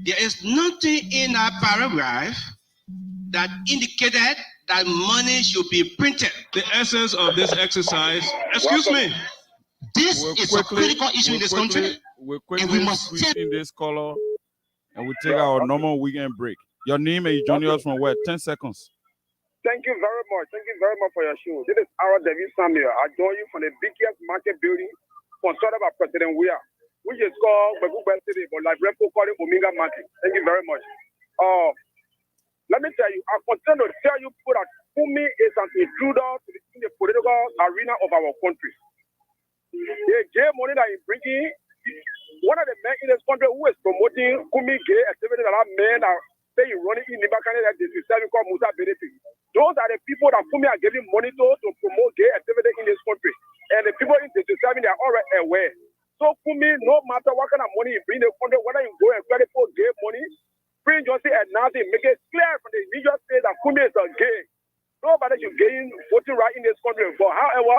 There is nothing in that paragraph that indicated that money should be printed. The essence of this exercise, excuse me. This is a critical issue in this country. We must switch in this color and we take our normal weekend break. Your name is joining us from where? 10 seconds. Thank you very much. Thank you very much for your show. This is Aaron David Samuel. I join you from the biggest market building sponsored by President Weah, which is called Beguba City, but like Repo call it Omega Market. Thank you very much. Let me tell you, I continue to tell you people that Kumi is an intruder in the political arena of our country. The gay money that he's bringing, one of the men in this country who is promoting Kumi gay activities that are men are saying running in Nibakane that this is called Musa Benefit. Those are the people that Kumi are giving money to promote gay activity in this country. And the people in the society, they are already aware. So Kumi, no matter what kind of money you bring in the country, whether you go and credit for gay money, bring Johnson and nothing, make it clear from the initial state that Kumi is a gay. Nobody should gain voting right in this country. But however,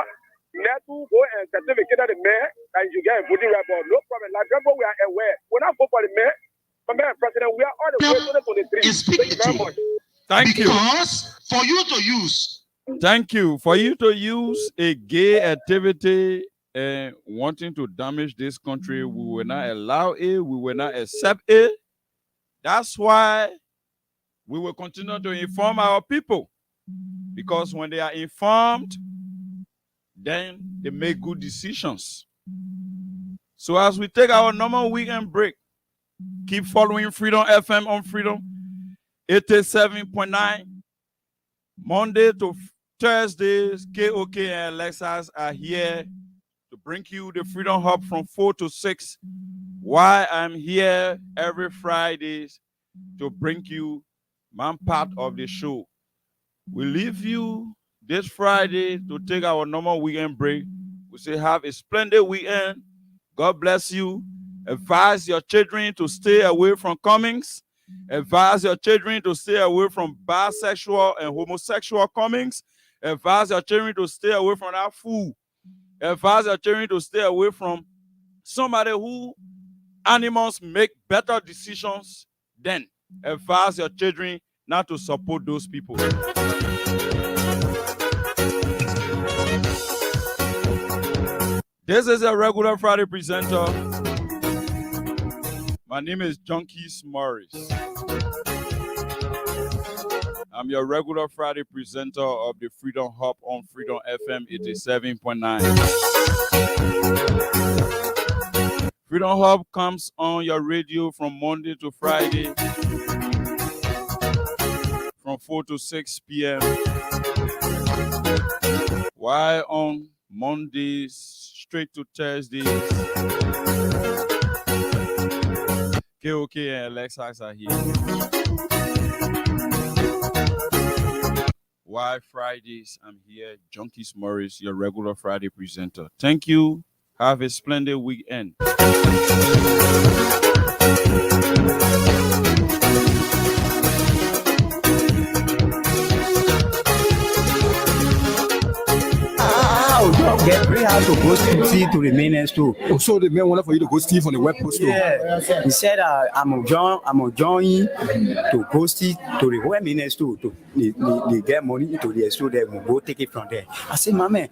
let to go and certificate the mayor and you get a voting right. But no problem. Like therefore, we are aware. When I vote for the mayor, President, we are all the way to the 23. Thank you very much. Thank you. Because for you to use. Thank you. For you to use a gay activity and wanting to damage this country, we will not allow it. We will not accept it. That's why we will continue to inform our people. Because when they are informed, then they make good decisions. So as we take our normal weekend break, keep following Freedom FM on Freedom 87.9. Monday to Thursdays, KOK and Lexus are here to bring you the Freedom Hub from 4 to 6. While I'm here every Fridays to bring you my part of the show. We leave you this Friday to take our normal weekend break. We say have a splendid weekend. God bless you. Advise your children to stay away from comings. Advise your children to stay away from bisexual and homosexual comings. Advise your children to stay away from that food. Advise your children to stay away from somebody who animals make better decisions than. Advise your children not to support those people. This is a regular Friday presenter. My name is Junkies Morris. I'm your regular Friday presenter of the Freedom Hub on Freedom FM 87.9. Freedom Hub comes on your radio from Monday to Friday from 4 to 6 p.m. While on Mondays straight to Thursdays, KOK and Lexus are here. Why Fridays, I'm here, Junkies Morris, your regular Friday presenter. Thank you. Have a splendid weekend. Get free how to go see to the mainland too. Oh, so the man wanted for you to go steal from the web post. Yeah, he said I'm join to go see to the web mainland too. To they get money into the store, they will go take it from there. I said, my man,